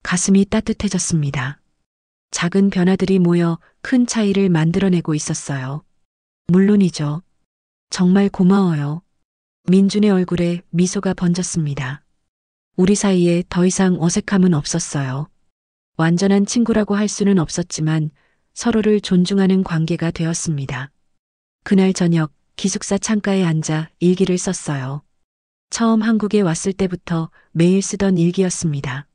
가슴이 따뜻해졌습니다. 작은 변화들이 모여 큰 차이를 만들어내고 있었어요. 물론이죠. 정말 고마워요. 민준의 얼굴에 미소가 번졌습니다. 우리 사이에 더 이상 어색함은 없었어요. 완전한 친구라고 할 수는 없었지만 서로를 존중하는 관계가 되었습니다. 그날 저녁 기숙사 창가에 앉아 일기를 썼어요. 처음 한국에 왔을 때부터 매일 쓰던 일기였습니다.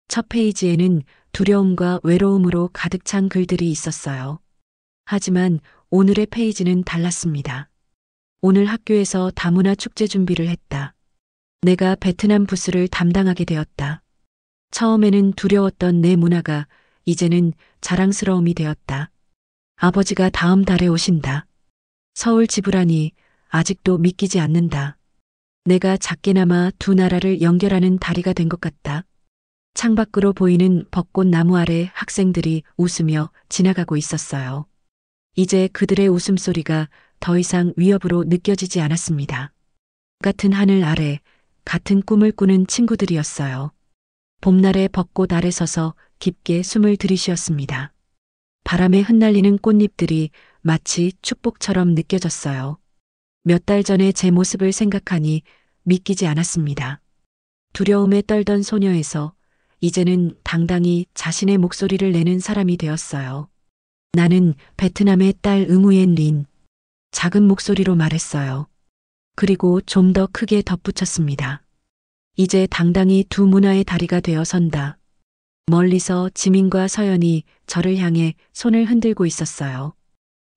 첫 페이지에는 두려움과 외로움으로 가득 찬 글들이 있었어요. 하지만 오늘의 페이지는 달랐습니다. 오늘 학교에서 다문화 축제 준비를 했다. 내가 베트남 부스를 담당하게 되었다. 처음에는 두려웠던 내 문화가 이제는 자랑스러움이 되었다. 아버지가 다음 달에 오신다. 서울 지부라니 아직도 믿기지 않는다. 내가 작게나마 두 나라를 연결하는 다리가 된 것 같다. 창밖으로 보이는 벚꽃 나무 아래 학생들이 웃으며 지나가고 있었어요. 이제 그들의 웃음소리가 더 이상 위협으로 느껴지지 않았습니다. 같은 하늘 아래 같은 꿈을 꾸는 친구들이었어요. 봄날의 벚꽃 아래 서서 깊게 숨을 들이쉬었습니다. 바람에 흩날리는 꽃잎들이 마치 축복처럼 느껴졌어요. 몇 달 전에 제 모습을 생각하니 믿기지 않았습니다. 두려움에 떨던 소녀에서 이제는 당당히 자신의 목소리를 내는 사람이 되었어요. 나는 베트남의 딸 응우옌 린. 작은 목소리로 말했어요. 그리고 좀 더 크게 덧붙였습니다. 이제 당당히 두 문화의 다리가 되어 선다. 멀리서 지민과 서연이 저를 향해 손을 흔들고 있었어요.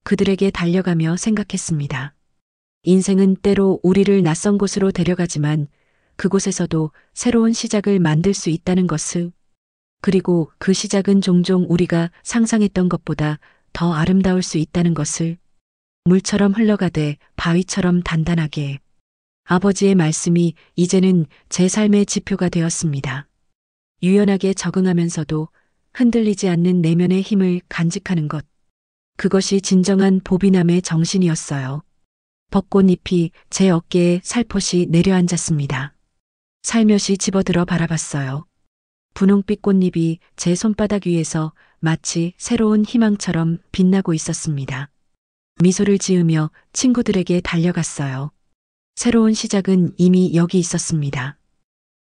그들에게 달려가며 생각했습니다. 인생은 때로 우리를 낯선 곳으로 데려가지만 그곳에서도 새로운 시작을 만들 수 있다는 것을, 그리고 그 시작은 종종 우리가 상상했던 것보다 더 아름다울 수 있다는 것을, 물처럼 흘러가되 바위처럼 단단하게. 아버지의 말씀이 이제는 제 삶의 지표가 되었습니다. 유연하게 적응하면서도 흔들리지 않는 내면의 힘을 간직하는 것. 그것이 진정한 보비남의 정신이었어요. 벚꽃잎이 제 어깨에 살포시 내려앉았습니다. 살며시 집어들어 바라봤어요. 분홍빛 꽃잎이 제 손바닥 위에서 마치 새로운 희망처럼 빛나고 있었습니다. 미소를 지으며 친구들에게 달려갔어요. 새로운 시작은 이미 여기 있었습니다.